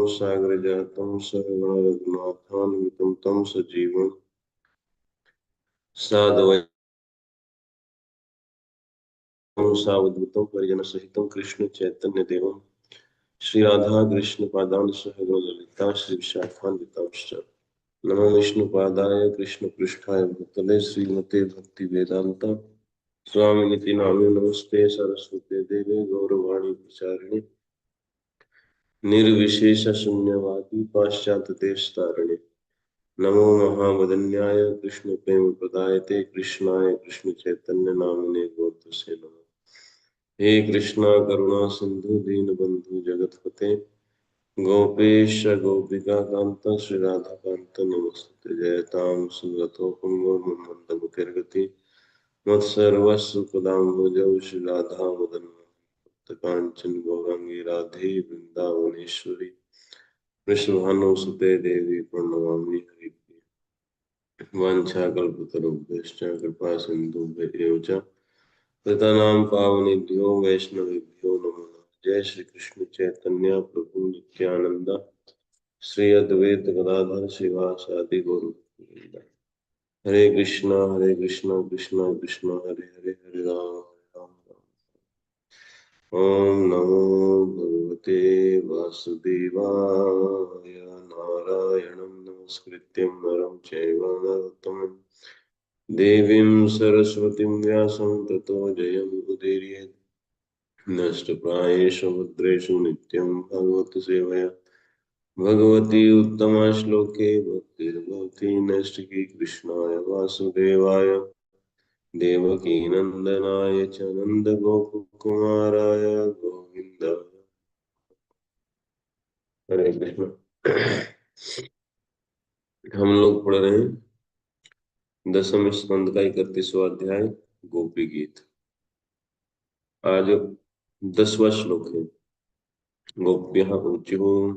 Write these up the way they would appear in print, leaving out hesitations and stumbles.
सागर जातम सरगण रघुनाथान्वितं तं सजीवं साद्वैतं सावधूतं परिजन सहितं कृष्ण चैतन्य देवं श्री राधा कृष्ण पादान सहगण ललिता श्री विशाखान्वितांश्च नमो विष्णुपादाय कृष्ण पृष्ठाय भूतले श्रीमते भक्ति वेदांता स्वामिनिति नामे नमस्ते सरस्वते देवे गौरवाणी प्रचारिणे निर्विशेष शून्यवादी पाश्चात्य देश तारिणे नमो महावदन्याय कृष्ण प्रेम प्रदायते कृष्णाय कृष्ण चैतन्य नामने गौतसे नमः। हे कृष्णा करुणा सिंधु दीन बंधु जगतपते गोपेश गोपिका कांत श्री राधा कांत नमस्ते जयताम सुगतो पुंगो मंद मुखर्गति मत्सर्वस्व पदाम्बुजौ श्री राधा मदन कांचन गौरांगी राधे वृंदावनेश्वरी वृषभानुसुते देवी प्रणमामि हरिप्रिये वाञ्छाकल्पतरुभ्यश्च कृपा सिन्धुभ्य एव च पतितानां पावनेभ्यो वैष्णवेभ्यो नमो नमः। जय श्री कृष्ण चैतन्य प्रभु नित्यानंद श्री अद्वैत गदाधर श्रीवासादि गौर हरे कृष्णा कृष्णा कृष्णा हरे हरे हरे राम ओम नमो भगवते वासुदेवाय नारायणं नमस्कृत्यं नरं चैव नरोत्तमं देवीं सरस्वतीं व्यासं ततो जयमुदीरयेत् नष्टप्रायेषु भद्रेषु नित्यं भगवत् सेवया भगवती उत्तमा श्लोके भक्तिर्भवति नैष्टिकी कृष्णाय वासुदेवाय देवकी नंदनाय च नंदगोपकुमाराय गोविंद हरे कृष्ण। हम लोग पढ़ रहे हैं दसम स्कंद का 31वां अध्याय गोपी गीत। आज 10वां श्लोक है। गोप्यः ऊचुः।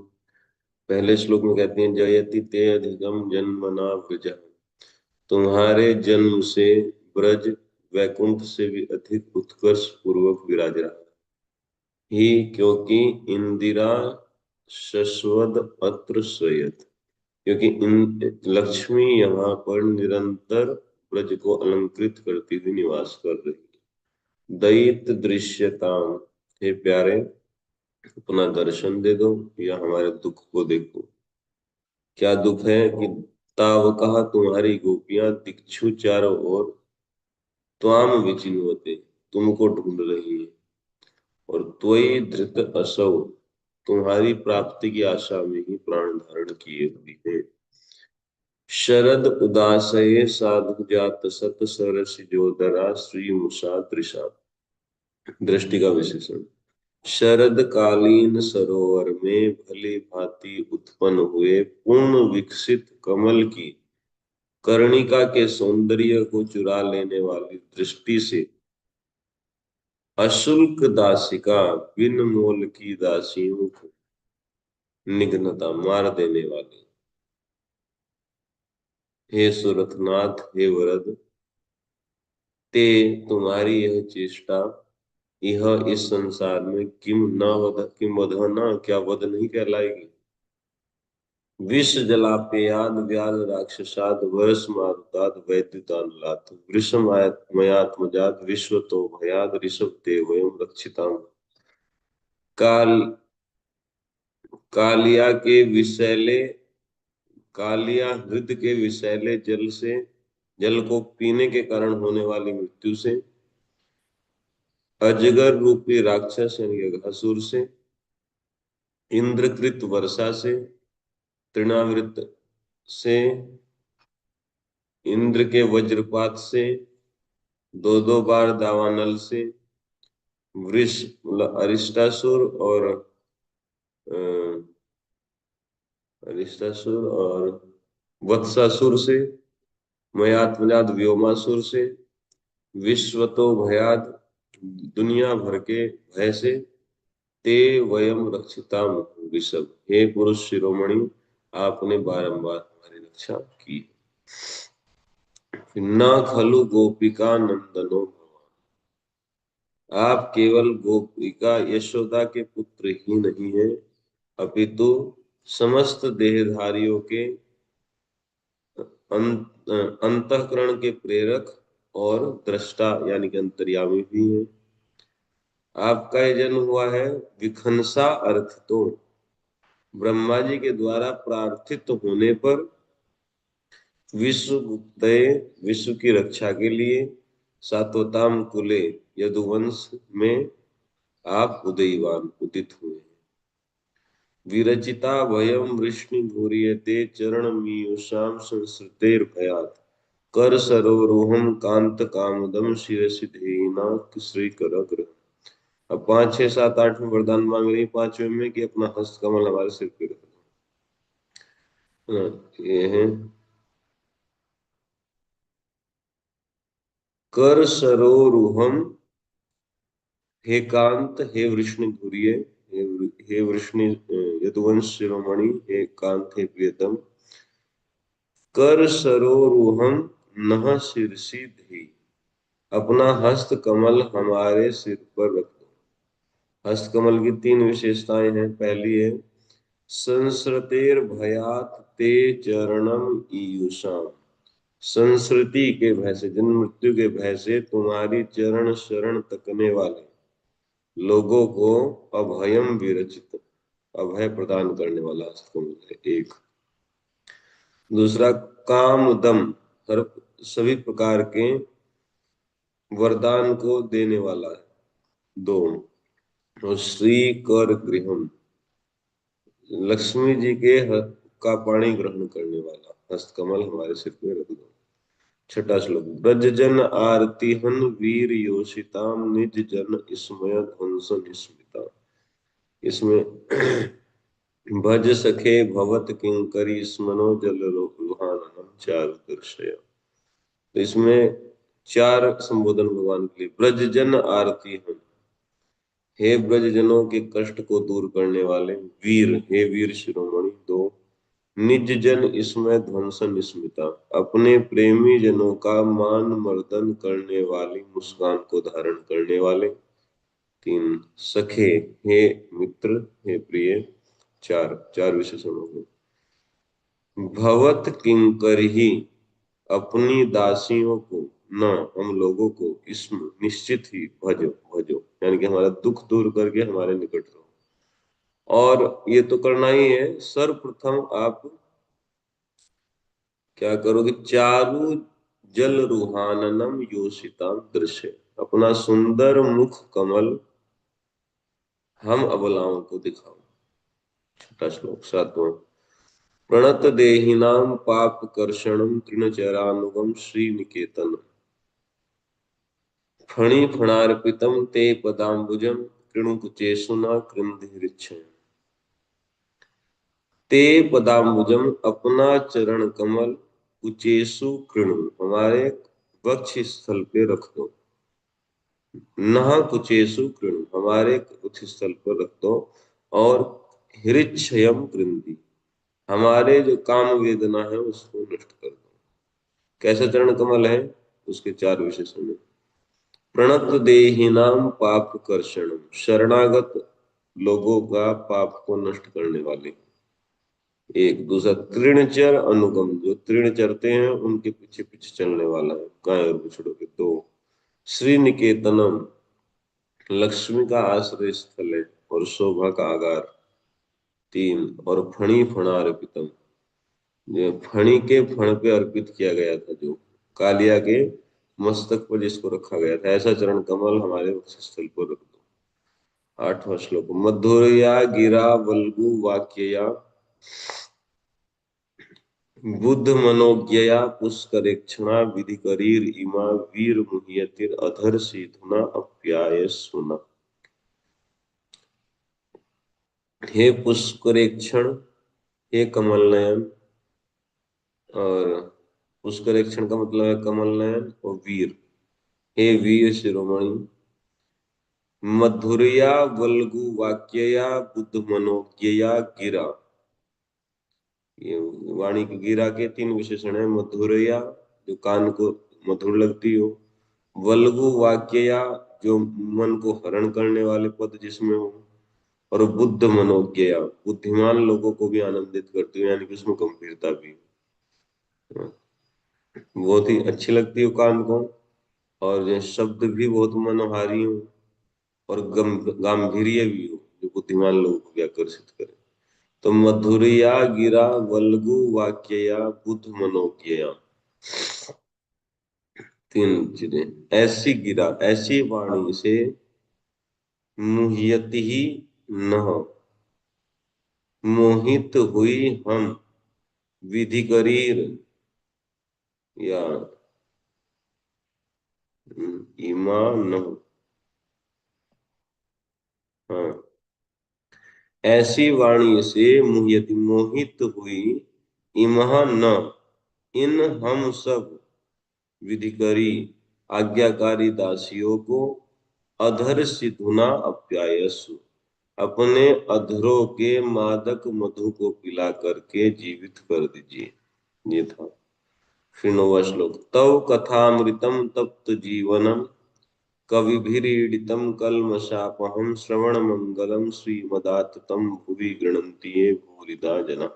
पहले श्लोक में कहते हैं जयति ते अधिगम जन्मना ब्रज। तुम्हारे जन्म से ब्रज वैकुंठ से भी अधिक उत्कर्ष पूर्वक विराज रहा ही, क्योंकि इंदिरा शश्वत अत्र स्वयत। क्योंकि इन लक्ष्मी यहाँ पर निरंतर ब्रज को अलंकृत करती हुई निवास कर रही। दैत दृश्यताम। हे प्यारे, अपना दर्शन दे दो या हमारे दुख को देखो। क्या दुख है कि ताव कहा तुम्हारी गोपियां दिक्षु चारों ओर त्वाम विचिन्वते, तुमको ढूंढ रही है। और त्वयि धृत असौ, तुम्हारी प्राप्ति की आशा में ही प्राण धारण किए हुई है। शरद उदासये साधु जात सत सरस जोदरा श्री मुषा त्रिषा। दृष्टि का विशेषण। शरद कालीन सरोवर में भली भांति उत्पन्न हुए पूर्ण विकसित कमल की कर्णिका के सौंदर्य को चुरा लेने वाली दृष्टि से अशुल्क दासिका बिन मोल की दासियों को निघ्नता मार देने वाली। हे सुरथनाथ, हे वरद, ते तुम्हारी यह चेष्टा यह इस संसार में किम वध न, क्या वध नहीं कहलाएगी। विष जलापेयाद व्याल राक्षसाद वर्ष मारुताद वैद्युतानुलात वृषम मयात्मजात विश्व तो भयाद ऋषभ ते वयम रक्षिताम। काल कालिया के विषैले कालिया हृद के विषैले जल को पीने के कारण होने वाली मृत्यु से, अजगर रूपी राक्षस यानी असुर से, इंद्रकृत वर्षा से, तृणावृत से, इंद्र के वज्रपात से, दो बार दावानल से, वृष अरिष्टासुर और वत्सासुर से, मयात्मजात व्योमासुर से, विश्वतो भयाद दुनिया भर के भय से, ते वयम रक्षिताम ऋषभ। हे पुरुष शिरोमणि, आपने बारंबार हमारी रक्षा की। न खलु गोपिका नंदनो भवान। आप केवल गोपिका यशोदा के पुत्र ही नहीं है, अपितु समस्त देहधारियों के अंतःकरण के प्रेरक और दृष्टा यानी कि अंतर्यामी भी है। आपका ये जन्म हुआ है विखंसा अर्थ तो ब्रह्मा जी के द्वारा प्रार्थित होने पर विश्व गुप्त विश्व की रक्षा के लिए सात्वताम कुले यदुवंश में आप उदयवान उदित हुए। विरचिता भयम वृष्णि घूर्यते चरण मीयुषाम संसृतेर भयात कर सरोरुहम कांत कामदम शिरसि धेयिना श्री करग्र। अब 5, 6, 7, 8 में वरदान मांग रही, 5वें में कि अपना हस्त कमल हमारे सिर पे रख दो। ये है कर सरोरुहम, हे कांत, हे वृष्णि घूरिये, हे वृष्णि यदुवंश शिरोमणि, हे कांत, हे प्रियतम। कर सरोरुहम नह शीर्षि धी, अपना हस्त कमल हमारे सिर पर रख दो। हस्त कमल की 3 विशेषताएं हैं। पहली है संसृतेर भयात ते चरणम ईयुषाम, संस्कृति के भय से, जन्म मृत्यु के भय से तुम्हारी चरण शरण तकने वाले लोगों को अभयम विरचित, अभय प्रदान करने वाला हस्त कमल है एक। दूसरा काम दम, हर सभी प्रकार के वरदान को देने वाला है दो। और श्री कर गृहम, लक्ष्मी जी के का पाणी ग्रहण करने वाला हस्त कमल हमारे सिर पे रख दो। छठा श्लोक ब्रज जन आरती हन वीर योषिताम निज जन स्मय ध्वंस स्मिता। इसमें भज सखे भवत किंकरी स्मनो जल लोहानम चारु दर्शय। तो इसमें 4 संबोधन भगवान के लिए। ब्रज जन आरती हन, हे ब्रजजनों के कष्ट को दूर करने वाले वीर, हे वीर शिरोमणि दो। निज जन इसमें ध्वंसन स्मिता, अपने प्रेमी जनों का मान मर्दन करने वाली मुस्कान को धारण करने वाले तीन। सखे, हे मित्र, हे प्रिय चार, 4 विशेषण हो गए। भवत किंकरहि, अपनी दासियों को, न हम लोगों को, इसमें निश्चित ही भजो भजो यानी कि हमारा दुख दूर करके हमारे निकट रहो। और ये तो करना ही है। सर्वप्रथम आप क्या करोगे, चारु जल रुहाननम योषिता दृश्य, अपना सुंदर मुख कमल हम अबलाओं को दिखाओ। छठा श्लोक 7वां प्रणत देहिनाम पाप कर्षणम तृणचरानुगम श्री निकेतन फणि फणार्पितम ते पदाम्बुजम कृणुकुचेषुना कृंधिरिच्छम्। ते पदाम्बुजम, अपना चरण कमल, कुचेषु कृणु, हमारे वक्ष स्थल पे रख दो। नह कुचेषु कृणु, हमारे वक्ष स्थल पर रख दो। और हृच्छयम कृंधि, हमारे जो काम वेदना है उसको नष्ट कर दो। कैसा चरण कमल है, उसके 4 विशेषण है। प्रणत देहिनाम पाप कर्षणम, शरणागत लोगों का पाप को नष्ट करने वाले एक। दूसरा तृणचर अनुगम, जो तृण चरते हैं उनके पीछे पीछे चलने वाला है, गाय और बछड़ों के दो। श्री निकेतनम, लक्ष्मी का आश्रय स्थल है और शोभा का आगार तीन। और फणी फणार्पितम, जो फणी के फण पे अर्पित किया गया था, जो कालिया के मस्तक पर जिसको रखा गया था, ऐसा चरण कमल हमारे वक्षस्थल पर रख दो। 8वां श्लोक मधुरया गिरा वल्गु वाक्यया बुद्ध मनोज्ञया पुष्करेक्षणा विधिकरीर इमा वीर मुह्यतिर अधर सीधुना अप्याय सुना। हे पुष्करेक्षण, हे कमल नयन, और पुष्करेक्षण का मतलब है कमल नयन, और वीर, हे वीर शिरोमणि। मधुरया वल्गु वाक्यया बुद्ध मनोज्ञया गिरा, ये वाणी की गिरा के 3 विशेषण है। मधुरया, जो कान को मधुर लगती हो। वल्गु वाक्यया, जो मन को हरण करने वाले पद जिसमें हो। और बुद्ध मनोज्ञया, बुद्धिमान लोगों को भी आनंदित करती है, यानी कि उसमें गंभीरता भी। बहुत ही अच्छी लगती है कान को, और ये शब्द भी बहुत मनोहारी हो, और गांभीर्य भी हो, जो बुद्धिमान लोगों को भी आकर्षित करे। तो मधुरया गिरा वल्गु वाक्यया बुद्ध मनोज्ञया, तीन चीजें। ऐसी गिरा, ऐसी वाणी से मुह्यति ही न, मोहित हुई हम, विधि करीर, या इमा न, हाँ, ऐसी वाणी से मुह्यति मोहित हुई, इमह न, इन हम सब, विधि करी, आज्ञाकारी दासियों को, अधर सिधुना अप्यायसु, अपने अधरों के मादक मधु को पिला करके जीवित कर दीजिए। ये था फिर 9वां श्लोक। तव कथामृतम तप्त जीवनम, कविभिरीडितम कल्मषापहम, श्रवण मंगलम श्रीमदाततम भुवि गृणन्ति ये भूरिदा जना।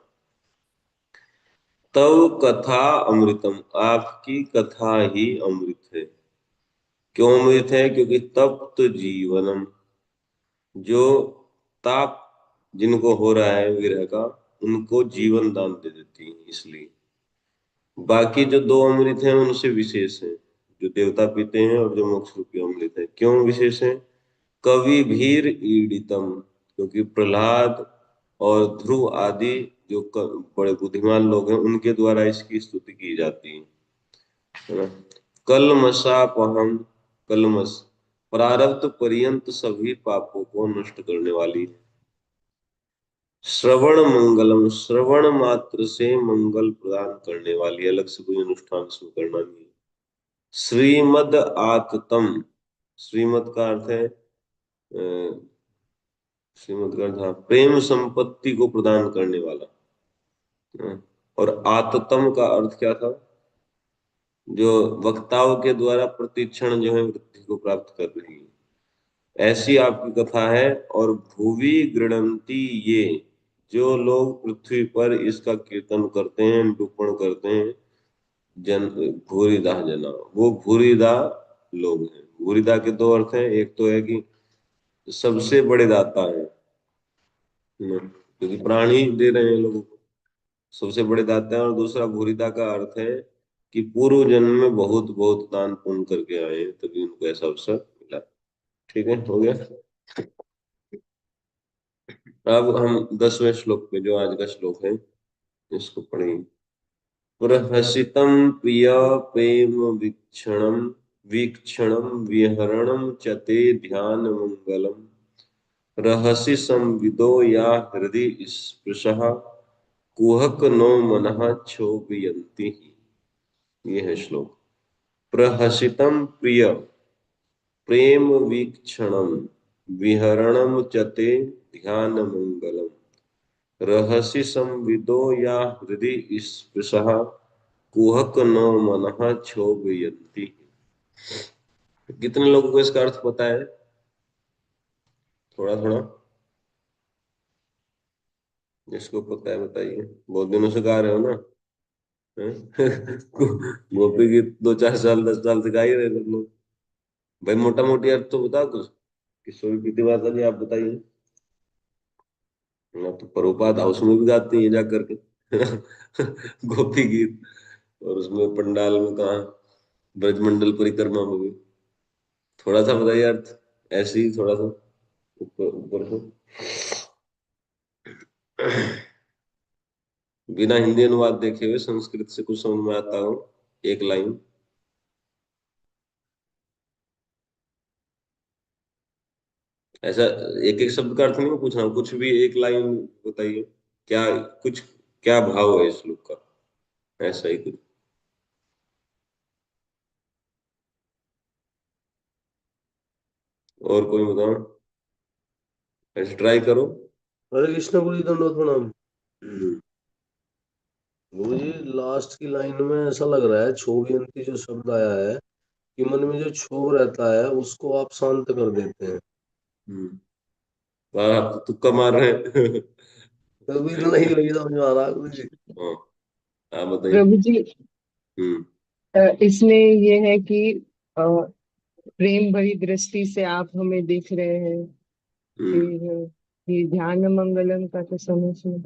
तव कथा अमृतम, आपकी कथा ही अमृत है। क्यों अमृत है? क्योंकि तप्त जीवनम, जो ताप जिनको हो रहा है विरह का, उनको जीवन दान दे देती है, इसलिए। बाकी जो दो अमृत हैं उनसे विशेष है, जो देवता पीते हैं और जो मोक्ष रूपी अमृत है। क्यों विशेष है? कवि भीर ईडितम, क्योंकि प्रहलाद और ध्रुव आदि जो बड़े बुद्धिमान लोग हैं, उनके द्वारा इसकी स्तुति की जाती है ना। कलमशापहम, कलमश प्रारब्ध पर्यंत सभी पापों को नष्ट करने वाली है। श्रवण मंगलम, श्रवण मात्र से मंगल प्रदान करने वाली, अलग से कोई अनुष्ठान इसमें करना नहीं है। श्रीमद आततम, श्रीमद का अर्थ है श्रीमद का अर्थ, हाँ, प्रेम संपत्ति को प्रदान करने वाला। और आततम का अर्थ क्या था? जो वक्ताओं के द्वारा प्रतिक्षण जो है वृद्धि को प्राप्त कर रही है, ऐसी आपकी कथा है। और भुवि गृणंती ये, जो लोग पृथ्वी पर इसका कीर्तन करते हैं, निरूपण करते हैं, जन भूरिदा जना, वो भूरिदा लोग हैं। भूरिदा के दो अर्थ हैं, एक तो है कि सबसे बड़े दाता है, क्योंकि प्राणी दे रहे हैं लोगों को, सबसे बड़े दाता है। और दूसरा भूरिदा का अर्थ है कि पूर्व जन्म में बहुत बहुत दान पुण्य करके आए हैं, तभी उनको ऐसा अवसर मिला। ठीक है, हो गया। अब हम 10वें श्लोक पे, जो आज का श्लोक है, इसको पढ़ेंगे। प्रहसितं प्रिय प्रेम वीक्षणं, वीक्षणं विहरणं च ते ध्यान मंगलम, रहसि संविदो या हृदि स्पृशः, कुहक नो मनः क्षोभयन्ति। ये है श्लोक। प्रहसितं प्रिय प्रेम वीक्षणं, विहरणं च ते ध्यान मंगलम, रहसि संविदो या हृदि स्पृशः, कुहक नो मनः क्षोभयन्ति। कितने लोगों को इसका अर्थ पता है? थोड़ा थोड़ा जिसको पता है बताइए, बहुत दिनों से गा रहे हो ना। हैं? गोपी गीत 2-4 साल 10 साल से गा ही रहे सब लोग। भाई मोटा मोटी अर्थ तो बता कुछ, किशोरी प्रीति वाला जी आप बताइए ना। तो प्रभुपाद हाउस में भी गाती है जा करके गोपी गीत, और उसमें पंडाल में कहा, ब्रजमंडल परिक्रमा में भी। थोड़ा सा बताइए अर्थ, ऐसे ही थोड़ा सा ऊपर ऊपर से। बिना हिंदी अनुवाद देखे हुए संस्कृत से कुछ समझ में आता हो, एक लाइन। ऐसा एक एक शब्द का अर्थ नहीं पूछ रहा हूँ, कुछ भी एक लाइन बताइए। क्या कुछ, क्या भाव है इस श्लोक का, ऐसा ही कुछ। और कोई बताओ, ऐसे ट्राई करो। हरे कृष्ण गुरु दंडवत प्रणाम। गुरु जी, लास्ट की लाइन में ऐसा लग रहा है क्षोभयंती जो शब्द आया है, कि मन में जो क्षोभ रहता है उसको आप शांत कर देते हैं। हम्म। वाह, आप तो तुक्का मार रहे हैं। कभी तो नहीं, वही समझ में आ रहा कुछ। हाँ, आप बताइए। प्रभु जी, हम्म। इसमें ये है कि अ, प्रेम भरी दृष्टि से आप हमें देख रहे हैं। हम्म। फिर ये ध्यान मंगलम का तो समझ में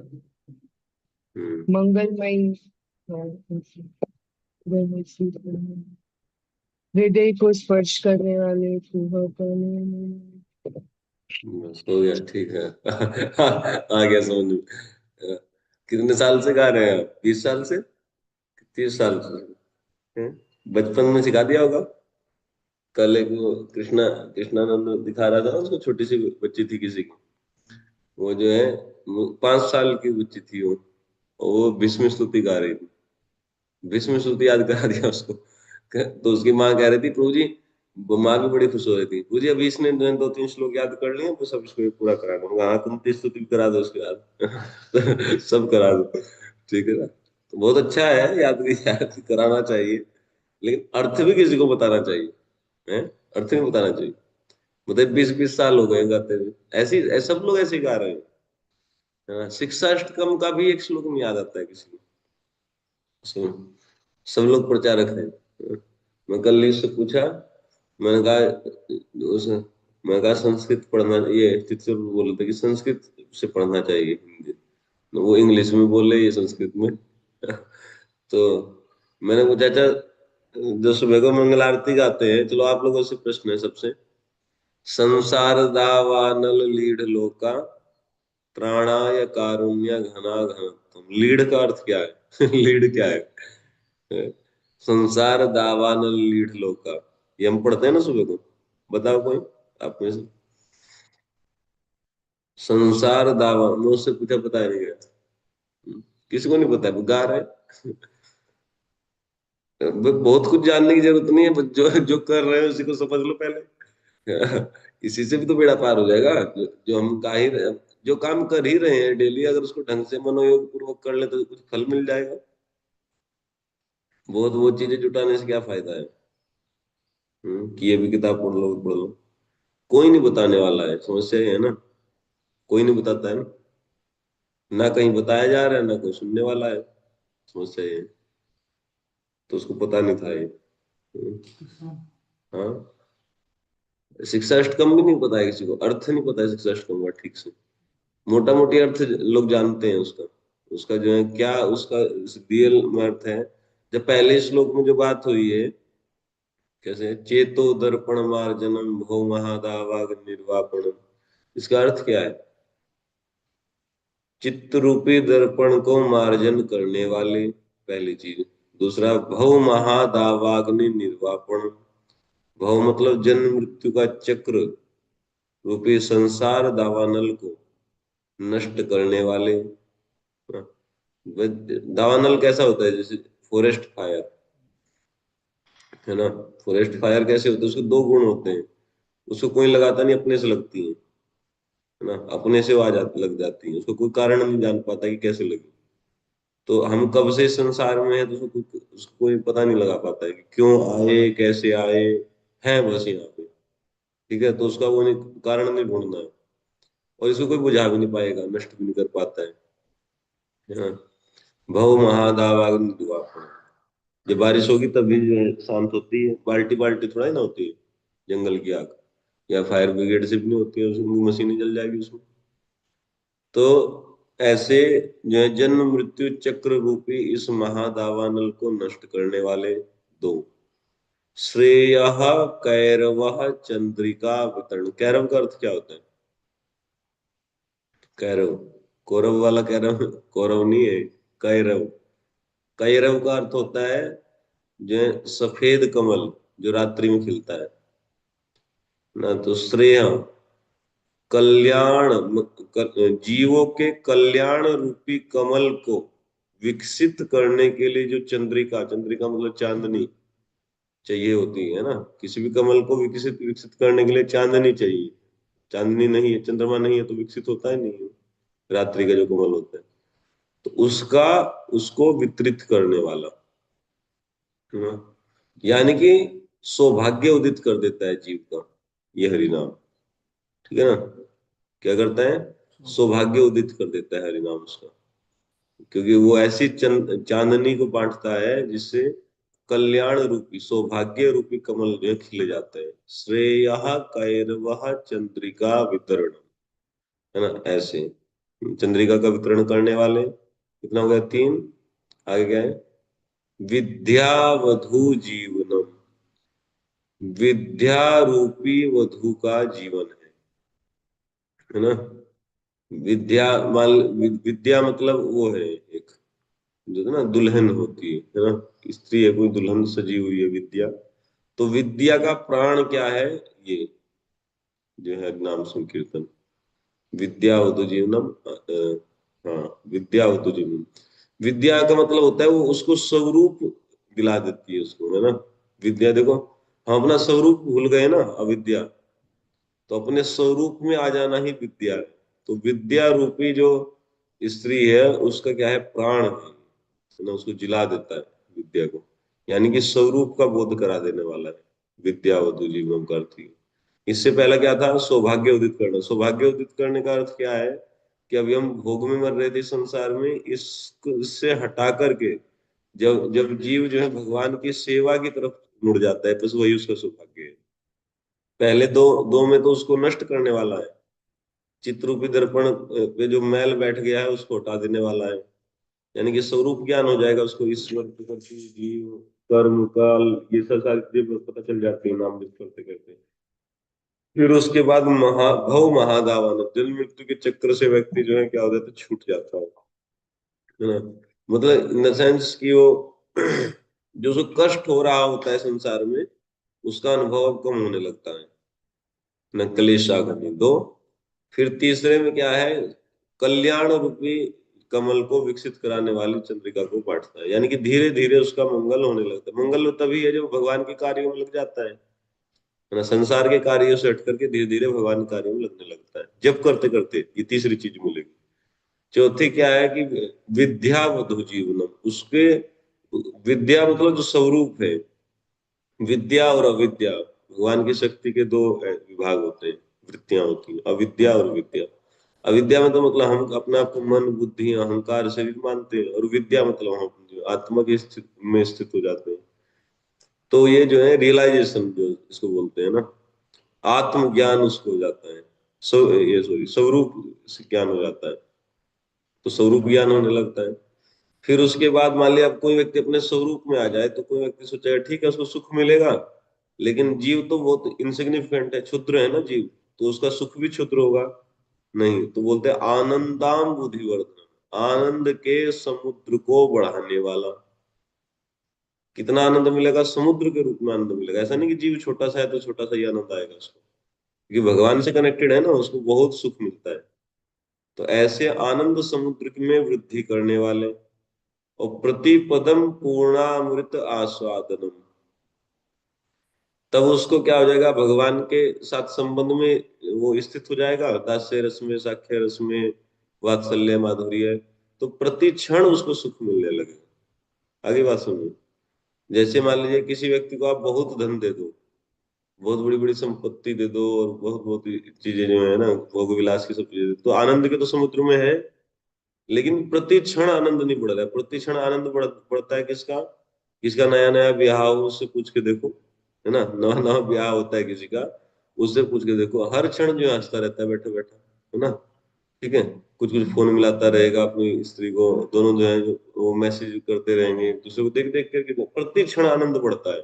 हम्म। मंगलमयी है, हृदय को स्पर्श करने वाले बस हो गया, ठीक है। आ गया समझ में। अ, कितने साल से गा रहे हैं आप? 20 साल से? 30 साल से? हैं? बचपन में सिखा दिया होगा। कल एक वो कृष्णानंद दिखा रहा था ना, उसको छोटी सी बच्ची थी किसी की, वो जो है, वो 5 साल की बच्ची थी वो भीष्म स्तुति गा रही थी। भीष्म स्तुति याद करा दिया उसको। तो उसकी माँ कह रही थी, प्रभु जी, वो माँ भी बड़ी खुश हो रही थी, प्रभु जी अभी इसने 2-3 श्लोक याद कर लिए, तो सब इसको ये पूरा करा दूंगा। हाँ, कुंती स्तुति भी करा दो उसके बाद। सब करा दो, ठीक है ना। तो बहुत अच्छा है, याद कराना चाहिए, लेकिन अर्थ भी किसी को बताना चाहिए, है। अर्थ नहीं बताना चाहिए। मतलब 20-20 साल हो गए गाते हुए, सब लोग ऐसे ही गा रहे हैं। हाँ, शिक्षाष्टकम का भी एक श्लोक नहीं याद आता है किसी को। सब सब लोग प्रचारक हैं। मैं कल से पूछा, मैंने कहा उस मैं कहा संस्कृत पढ़ना, ये टीचर बोले थे कि संस्कृत से पढ़ना चाहिए हिंदी। तो वो इंग्लिश में बोले, ये संस्कृत में। तो मैंने पूछा, अच्छा जो सुबह को मंगल आरती गाते हैं, चलो आप लोगों से प्रश्न है सबसे, संसार दावानल लीढ़ लोका त्राणाय कारुण्य घना घनत्वम, लीढ़ का अर्थ क्या है? लीढ़ क्या है? संसार दावानल लीढ़ लोका, ये हम पढ़ते हैं ना सुबह को। बताओ कोई आप में से। संसार दावा, मैं उससे पूछा, पता नहीं गया। किसी को नहीं पता है, वो गा रहा है। बहुत कुछ जानने की जरूरत नहीं है, बस जो जो कर रहे हैं उसी को समझ लो पहले। इसी से भी तो बेड़ा पार हो जाएगा। जो हम का ही जो काम कर ही रहे हैं डेली, अगर उसको ढंग से मनोयोग पूर्वक कर ले तो कुछ फल मिल जाएगा। बहुत वो चीजें जुटाने से क्या फायदा है? कि ये भी किताब पढ़ लो, कोई नहीं बताने वाला है, समस्या ये है ना। कोई नहीं बताता है ना, ना कहीं बताया जा रहा है, ना कोई सुनने वाला है, समस्या ये है। तो उसको पता नहीं था ये। हाँ, शिक्षा अष्टकम भी नहीं पता है किसी को, अर्थ नहीं पता है शिक्षा अष्टकम का ठीक से। मोटा मोटी अर्थ लोग जानते हैं उसका, उसका जो है क्या, उसका रियल में अर्थ है। जब पहले श्लोक में जो बात हुई है, कैसे चेतो दर्पण मार्जनम भौ महादावाग निर्वापणम, इसका अर्थ क्या है? चित्त रूपी दर्पण को मार्जन करने वाले, पहली चीज। दूसरा, भव महादावाग्नि निर्वापण। भव मतलब जन्म मृत्यु का चक्र रूपी संसार दावानल को नष्ट करने वाले। हाँ, दावानल कैसा होता है? जैसे फॉरेस्ट फायर, है ना। फॉरेस्ट फायर कैसे होता है? उसके दो गुण होते हैं, उसको कोई लगाता नहीं, अपने से लगती है ना। अपने से वो लग जाती है, उसको कोई कारण नहीं जान पाता कि कैसे लगी। तो हम कब से इस संसार में है, तो उसको कोई पता नहीं लगा पाता है कि क्यों आए, कैसे आए, हैं बस यहाँ पे। ठीक है, तो उसका वो नहीं, कारण नहीं ढूंढना है। और इसको कोई बुझा भी नहीं पाएगा, नष्ट भी नहीं कर पाता है ना। भव महादावाग्नि दुआपन। जब बारिश होगी तभी जो है शांत होती है, बाल्टी बाल्टी थोड़ा ही ना होती है जंगल की आग, या फायर ब्रिगेड से भी नहीं होती है, उसमें मशीन जल जाएगी उसमें। तो ऐसे जो है जन्म मृत्यु चक्र रूपी इस महादावानल को नष्ट करने वाले दो, श्रेय कैरव चंद्रिका वितरण। कैरव का अर्थ क्या होता है? कैरव, कौरव वाला कैरव, कौरव नहीं है, कैरव। कैरव का अर्थ होता है जो है सफेद कमल, जो रात्रि में खिलता है ना। तो श्रेय, कल्याण, जीवों के कल्याण रूपी कमल को विकसित करने के लिए जो चंद्रिका, चंद्रिका मतलब चांदनी चाहिए होती है ना। किसी भी कमल को विकसित विकसित करने के लिए चांदनी चाहिए। चांदनी नहीं है, चंद्रमा नहीं है, तो विकसित होता ही नहीं है। रात्रि का जो कमल होता है, तो उसका, उसको वितरित करने वाला, है ना। यानी कि सौभाग्य उदित कर देता है जीव का, ये हरि नाम। ठीक है ना। क्या करता है? सौभाग्य उदित कर देता है हरि नाम उसका। क्योंकि वो ऐसी चांदनी को बांटता है जिससे कल्याण रूपी सौभाग्य रूपी कमल जो है खिले जाते हैं। श्रेयः कैरवः चंद्रिका वितरण, है ना, ऐसे चंद्रिका का वितरण करने वाले। कितना हो गया? तीन। आगे क्या है? विद्यावधु जीवनम, विद्या रूपी वधु का जीवन है ना। विद्या विद्या मतलब वो है एक, जो है ना दुल्हन होती है ना, स्त्री है कोई दुल्हन सजी हुई है विद्या। तो विद्या का प्राण क्या है? ये जो है नाम संकीर्तन, विद्या उतु जीवनम, हाँ विद्या उतु जीवनम। विद्या का मतलब होता है वो उसको स्वरूप दिला देती है उसको, है ना। विद्या देखो, हम अपना स्वरूप भूल गए ना अविद्या, तो अपने स्वरूप में आ जाना ही विद्या है। तो विद्या रूपी जो स्त्री है उसका क्या है? प्राण है ना, उसको जिला देता है विद्या को। यानी कि स्वरूप का बोध करा देने वाला है विद्यावतु जीवम का अर्थ ही। इससे पहला क्या था? सौभाग्य उदित करना। सौभाग्य उदित करने का अर्थ क्या है? कि अभी हम भोग में मर रहे थे संसार में, इससे हटा करके जब जब जीव जो है भगवान की सेवा की तरफ मुड़ जाता है, बस वही उसका सौभाग्य है। पहले दो दो में तो उसको नष्ट करने वाला है। चित्रूपी दर्पण पे जो मैल बैठ गया है उसको हटा देने वाला है। यानी कि स्वरूप ज्ञान हो जाएगा उसको, ईश्वर प्रकृति जीव कर्म काल, ये सब सारी चीजें पता चल जाती है नाम जप करते करते। फिर उसके बाद महादावन, जन्म मृत्यु के चक्र से व्यक्ति जो है क्या हो जाता है? छूट जाता है ना। मतलब इन द सेंस कि वो जो उसको कष्ट हो रहा होता है संसार में, उसका अनुभव अब कम होने लगता है न, क्लेशाग्नि दो। फिर तीसरे में क्या है? कल्याण रूपी कमल को विकसित कराने वाली चंद्रिका को बांटता है। यानी कि धीरे धीरे उसका मंगल होने लगता है। मंगल तभी है जब भगवान के कार्यों में लग जाता है ना। संसार के कार्यों से हट करके धीरे धीरे भगवान के कार्यों में लगने लगता है जब करते करते। ये तीसरी चीज मिलेगी। चौथी क्या है? कि विद्या वधु जीवनम, उसके विद्या मतलब जो स्वरूप है। विद्या और अविद्या, भगवान की शक्ति के दो विभाग होते हैं, वृत्तियां होती हैं, अविद्या और विद्या। अविद्या मतलब हम अपने आप को मन बुद्धि अहंकार शरीर मानते हैं, और विद्या मतलब हम जो आत्मा की स्थित में स्थित हो जाते हैं। तो ये जो है रियलाइजेशन जो इसको बोलते हैं ना, आत्मज्ञान उसको हो जाता है। ये सॉरी स्वरूप से ज्ञान हो जाता है। तो स्वरूप ज्ञान होने लगता है। फिर उसके बाद मान लिया अब कोई व्यक्ति अपने स्वरूप में आ जाए, तो कोई व्यक्ति सोचेगा ठीक है उसको सुख मिलेगा, लेकिन जीव तो बहुत इनसिग्निफिकेंट है, क्षुद्र है ना जीव, तो उसका सुख भी क्षुद्र होगा। नहीं, तो बोलते हैं आनंदाम बुद्धिवर्धन, आनंद के समुद्र को बढ़ाने वाला। कितना आनंद मिलेगा? समुद्र के रूप में आनंद मिलेगा। ऐसा नहीं कि जीव छोटा सा है तो छोटा सा ही आनंद आएगा उसको, क्योंकि भगवान से कनेक्टेड है ना, उसको बहुत सुख मिलता है। तो ऐसे आनंद समुद्र में वृद्धि करने वाले, और प्रतिपदम पूर्णामृत आस्वादनम, तब उसको क्या हो जाएगा? भगवान के साथ संबंध में वो स्थित हो जाएगा, दास्य रस में साख्य रस में वात्सल्य माधुर्य। तो प्रति क्षण उसको सुख मिलने लगेगा। आगे बात सुनिए। जैसे मान लीजिए किसी व्यक्ति को आप बहुत धन दे दो, बहुत बड़ी बड़ी संपत्ति दे दो, और बहुत बहुत चीजें जो है ना भोग विलास की सब चीजें, तो आनंद के तो समुद्र में है, लेकिन प्रति क्षण आनंद नहीं बढ़ रहा है। प्रति क्षण आनंद बढ़ता है किसका? किसका नया नया ब्याह हो उससे पूछ के देखो, है ना, नवा नवा ब्याह होता है किसी का, उससे पूछ के देखो, हर क्षण जो है हंसता रहता है बैठे बैठे, है ना। ठीक है, कुछ कुछ फोन मिलाता रहेगा अपनी स्त्री को, दोनों जो है वो मैसेज करते रहेंगे एक दूसरे को देख देख करके, तो प्रति क्षण आनंद बढ़ता है।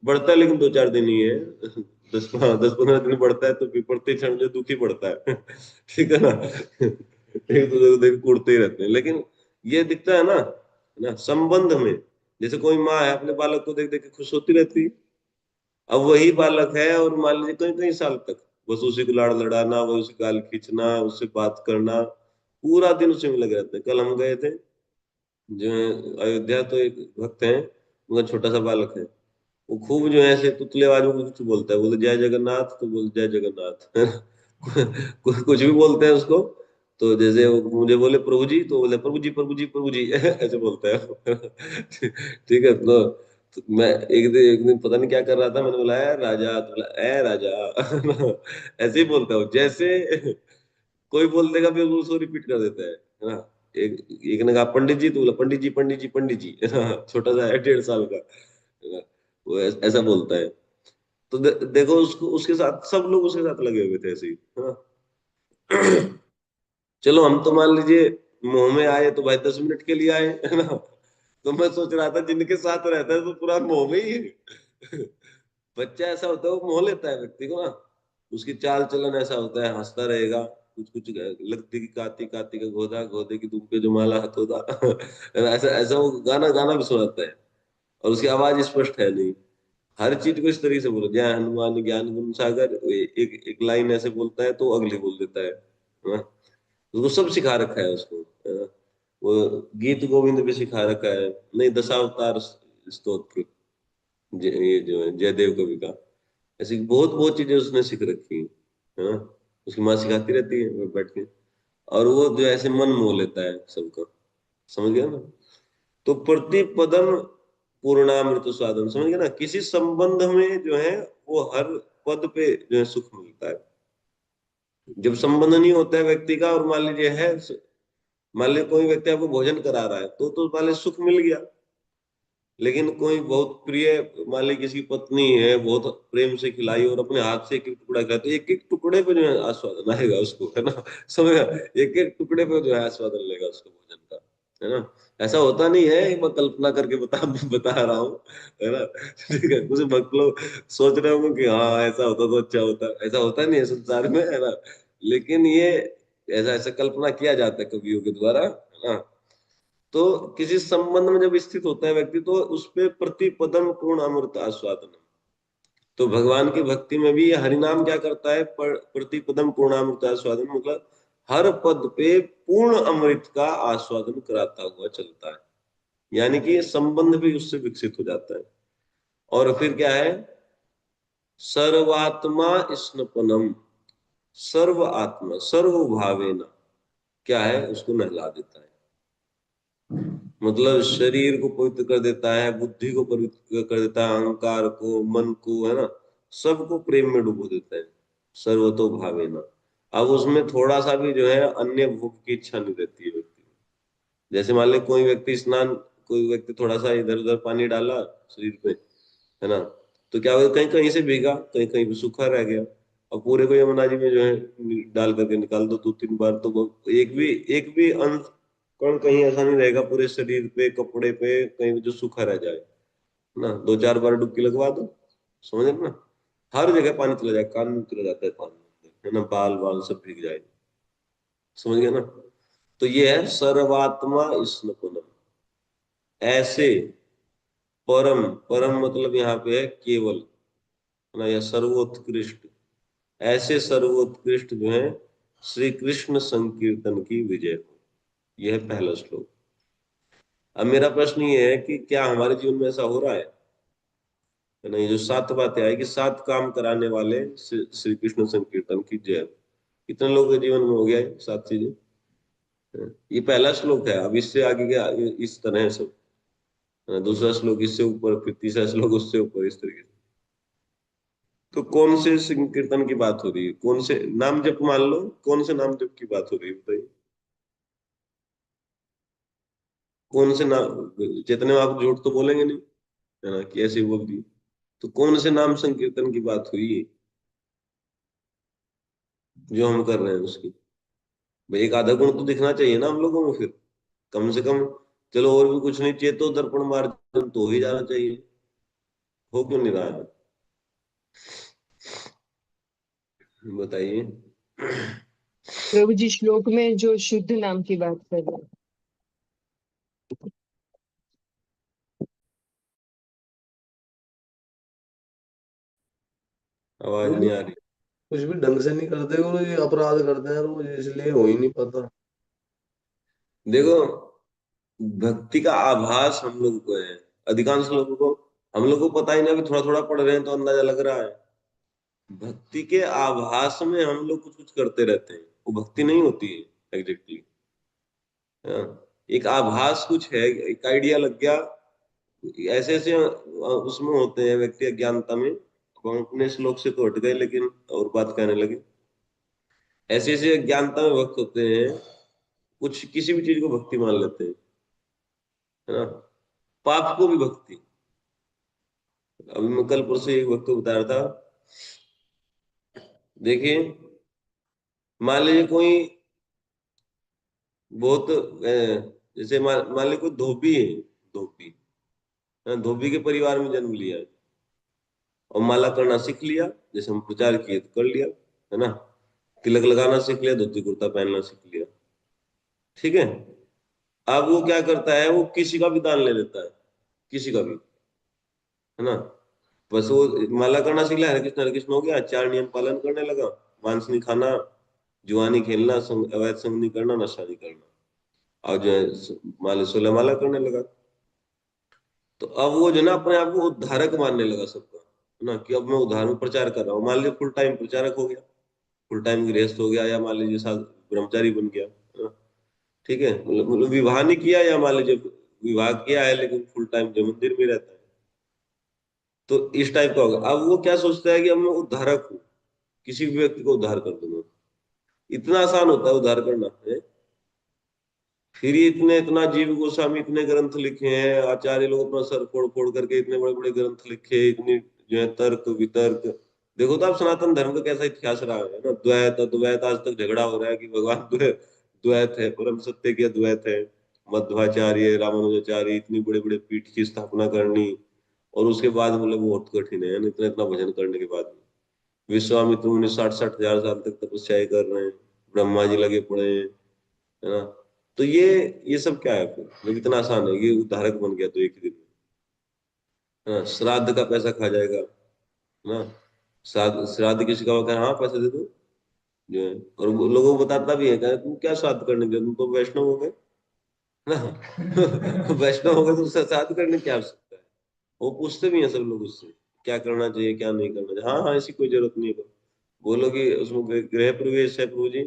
बढ़ता है लेकिन दो चार दिन ही है। 10-15 दिन बढ़ता है, तो फिर प्रति क्षण जो दुखी बढ़ता है। ठीक है ना। एक दूसरे को देख कूटते ही रहते हैं, लेकिन ये दिखता है ना संबंध में। जैसे कोई माँ है अपने बालक को देख देख के खुश होती रहती है। अब वही बालक है, और मान लीजिए कई कई साल तक बस उसी को लाड़ लड़ाना, वो उसी गाल खींचना, उससे बात करना, पूरा दिन उसी में लगे रहते हैं। कल हम गए थे जो है अयोध्या, तो एक भक्त है, उनका छोटा सा बालक है, वो खूब जो है ऐसे तुतले आवाज में कुछ बोलता है, बोले जय जगन्नाथ, तो बोले जय जगन्नाथ। कुछ भी बोलते हैं उसको। तो जैसे वो मुझे बोले प्रभु जी, तो बोले प्रभु जी प्रभु जी प्रभु जी। ऐसे बोलता है। ठीक है, तो मैं एक दिन पता नहीं क्या कर रहा था, मैंने बोला "ए राजा", तो बोला "ए राजा", ऐसे ही बोलता हूँ जैसे कोई बोल देगा फिर वो उसको रिपीट कर देता है ना। एक एक ने कहा पंडित जी, तो बोला पंडित जी पंडित जी पंडित जी, है ना, छोटा सा है 1.5 साल का, है ना, वो ऐसा बोलता है। तो देखो उसको, उसके साथ सब लोग उसके साथ लगे हुए थे ऐसे ही, है ना। चलो हम तो मान लीजिए मुंह में आए तो भाई 10 मिनट के लिए आए, है ना। तो मैं सोच रहा था जिनके साथ रहता है तो पूरा मुंह में ही है। बच्चा ऐसा होता है, वो मोह लेता है व्यक्ति को ना। उसकी चाल चलन ऐसा होता है, हंसता रहेगा, कुछ कुछ लगती की काती काती का गोदा, गोदे की दुम पे जो माला हथोदा। ऐसा ऐसा वो गाना गाना भी सुनाता है। और उसकी आवाज स्पष्ट है नहीं। हर चीज को इस तरीके से बोलो, जय हनुमान ज्ञान गुण सागर, एक एक लाइन ऐसे बोलता है तो अगली बोल देता है ना? उसको सब सिखा रखा है उसको, है ना? वो गीत गोविंद भी सिखा रखा है, नहीं दशावतार स्तोत्र, ये जो है जयदेव कवि का, ऐसी बहुत बहुत चीजें उसने सीख रखी है ना। उसकी माँ सिखाती रहती है वो बैठ के। और वो जो ऐसे मन मोह लेता है सबका, समझ गया ना। तो प्रतिपदम पूर्णामृत स्वादन, समझ गया ना, किसी संबंध में जो है वो हर पद पे जो है सुख मिलता है। जब संबंध नहीं होता है व्यक्ति का, और मान लीजिए है, मान लीजिए कोई व्यक्ति आपको भोजन करा रहा है तो मान लीजिए सुख मिल गया। लेकिन कोई बहुत प्रिय, मान ली किसी की पत्नी है, बहुत प्रेम से खिलाई और अपने हाथ से एक एक टुकड़ा खाया, तो एक एक टुकड़े पे जो है आस्वादन आएगा उसको, है ना। समझ, एक एक टुकड़े पे जो है आस्वादन लेगा उसको भोजन का, है ना। ऐसा होता नहीं है, मैं कल्पना करके बता रहा हूँ, है ना। ठीक है, कुछ भक्त लोग सोच रहे होंगे कि हाँ ऐसा होता तो अच्छा होता, ऐसा होता नहीं है संसार में, है ना। लेकिन ये ऐसा ऐसा कल्पना किया जाता है कवियों के द्वारा, है ना। तो किसी संबंध में जब स्थित होता है व्यक्ति, तो उस पे प्रतिपदम पूर्ण अमृत आस्वादन। तो भगवान की भक्ति में भी ये हरिनाम क्या करता है, प्रतिपदम पूर्ण अमृत आस्वादन, मतलब हर पद पे पूर्ण अमृत का आस्वादन कराता हुआ चलता है। यानी कि संबंध भी उससे विकसित हो जाता है। और फिर क्या है, सर्वात्मा स्नपनम, सर्व आत्मा सर्व भावेना, क्या है, उसको नहला देता है। मतलब शरीर को पवित्र कर देता है, बुद्धि को पवित्र कर देता है, अहंकार को, मन को, है ना, सबको प्रेम में डुबो देता है। सर्वतो भावेना। अब उसमें थोड़ा सा भी जो है अन्य भोग की इच्छा नहीं रहती है व्यक्ति में। जैसे मान ले कोई व्यक्ति थोड़ा सा इधर उधर पानी डाला शरीर पे, है ना, तो क्या हुआ, कहीं कहीं से भीगा, कहीं कहीं पे सूखा रह गया। और पूरे को यमुना जी में जो है डाल करके निकाल दो 2-3 बार, तो एक भी अंश कण कहीं ऐसा नहीं रहेगा पूरे शरीर पे, कपड़े पे, कहीं भी जो सूखा रह जाए, ना 2-4 बार डुबकी लगवा दो, समझ रहे ना। हर जगह पानी चला जाए, कान में चला जाता है पानी, है ना, बाल बाल सब भीग जाए, समझ गए ना। तो ये है सर्वात्मा स्नपनम। ऐसे परम, परम मतलब यहाँ पे है केवल, है ना, या सर्वोत्कृष्ट, ऐसे सर्वोत्कृष्ट जो है श्री कृष्ण संकीर्तन की विजय हो। यह है पहला श्लोक। अब मेरा प्रश्न ये है कि क्या हमारे जीवन में ऐसा हो रहा है ना। ये जो 7 बातें आई कि 7 काम कराने वाले श्री कृष्ण संकीर्तन की जय, कितने लोगों के जीवन में हो गया है 7 चीजें। ये पहला श्लोक है, अब इससे आगे क्या, इस तरह है सब, है ना? दूसरा श्लोक इससे ऊपर, फिर तीसरा श्लोक उससे ऊपर, इस तरीके से। तो कौन से संकीर्तन की बात हो रही है, कौन से नाम जप, मान लो कौन से नाम जप की बात हो रही है बताइए। कौन से नाम, चैतन्य में आप झूठ तो बोलेंगे नहीं, है ना, कि ऐसे ही बोल दी। तो कौन से नाम संकीर्तन की बात हुई है जो हम कर रहे हैं उसकी। भाई एक आधा गुण तो दिखना चाहिए ना हम लोगों में फिर, कम से कम। चलो और भी कुछ नहीं, चेतो दर्पण मार्जन तो हो ही जाना चाहिए। हो क्यों नहीं रहा है, बताइए। प्रभु जी श्लोक में जो शुद्ध नाम की बात कर रहे हैं। आवाज वो भी नहीं आ रही। कुछ भी ढंग से नहीं करते, वो ये अपराध करते हैं रोज, इसलिए हो ही नहीं पाता। देखो, भक्ति का आभास हम लोगों को है, अधिकांश लोगों को। हम लोग को पता ही नहीं, अभी थोड़ा थोड़ा पढ़ रहे हैं तो अंदाजा लग रहा है। भक्ति के आभास में हम लोग कुछ कुछ करते रहते हैं, वो भक्ति नहीं होती है एग्जैक्टली। एक आभास कुछ है, एक आइडिया लग गया, ऐसे ऐसे उसमें होते हैं व्यक्ति अज्ञानता में। अब हम अपने श्लोक से तो हट गए, लेकिन और बात कहने लगे। ऐसे ऐसे ज्ञानता में भक्त होते हैं, कुछ किसी भी चीज को भक्ति मान लेते हैं, है ना। पाप को भी भक्ति। अभी मैं कल परसों एक भक्त को बता रहा था, देखिए मान लीजिए कोई बहुत जैसे मान लीजिए कोई धोबी है, धोबी, हाँ, धोबी के परिवार में जन्म लिया है और माला करना सीख लिया, जैसे हम प्रचार किए तो कर लिया, है ना। तिलक लगाना सीख लिया, धोती कुर्ता पहनना सीख लिया, ठीक है। अब वो क्या करता है, वो किसी का भी दान ले लेता है, किसी का भी, है ना। बस वो माला करना सीख लिया, हरे कृष्ण हो गया, 4 नियम पालन करने लगा, मांस नहीं खाना, जुआनी खेलना, अवैध संग नहीं करना, नशा नहीं करना, और जो है माले 16 माला करने लगा। तो अब वो जो ना अपने आप को उद्धारक मानने लगा सबका, है ना, कि अब मैं उद्धार में प्रचार कर रहा हूँ। मान लीजिए फुल टाइम प्रचारक हो गया, फुल टाइम गृहस्थ हो गया, या मान लीजिए साथ ब्रह्मचारी बन गया, है ना? ठीक है, मतलब विवाह नहीं किया, या मान लीजिए विवाह किया है लेकिन फुल टाइम जो मंदिर में रहता है, तो इस टाइप का होगा। अब वो क्या सोचता है कि अब मैं उद्धारक हूँ, किसी भी व्यक्ति को उद्धार कर दूंगा। इतना आसान होता है उद्धार करना है। फिर ये इतने इतना जीव गोस्वामी इतने ग्रंथ लिखे हैं, आचार्य लोग अपना सर फोड़ फोड़ करके इतने बड़े बड़े ग्रंथ लिखे, इतनी जो है तर्क वितर्क। देखो तो आप सनातन धर्म का कैसा इतिहास रहा है ना, द्वैत अद्वैत, आज तक झगड़ा हो रहा है कि भगवान द्वैत द्वैत है, परम सत्य की अद्वैत है। मध्वाचार्य रामानुजाचार्य इतनी बड़े बड़े पीठ की स्थापना करनी, और उसके बाद मतलब वो बहुत कठिन है ना, इतना इतना भजन करने के बाद भी। विश्वामित्र मुनि 60-60 हजार साल तक तपस्या कर रहे हैं, ब्रह्मा जी लगे पड़े हैं, है ना। तो ये सब क्या है फिर, जब इतना आसान है, ये उद्धारक बन गया तो एक ही दिन में, है ना। श्राद्ध का पैसा खा जाएगा, है ना। श्राद्ध श्राद्ध किसी का होगा, हाँ पैसे दे दो, जो है। और वो लोगों को बताता भी है, कहता है, तुम क्या श्राद्ध करने गए, तुम तो वैष्णव हो गए, है ना। वैष्णव हो गए तो श्राद्ध करने की क्या आवश्यकता है। वो पूछते भी हैं सब लोग उससे, क्या करना चाहिए क्या नहीं करना चाहिए। हाँ हाँ, ऐसी कोई जरूरत नहीं है। बोलो कि उसमें गृह प्रवेश है प्रभु जी,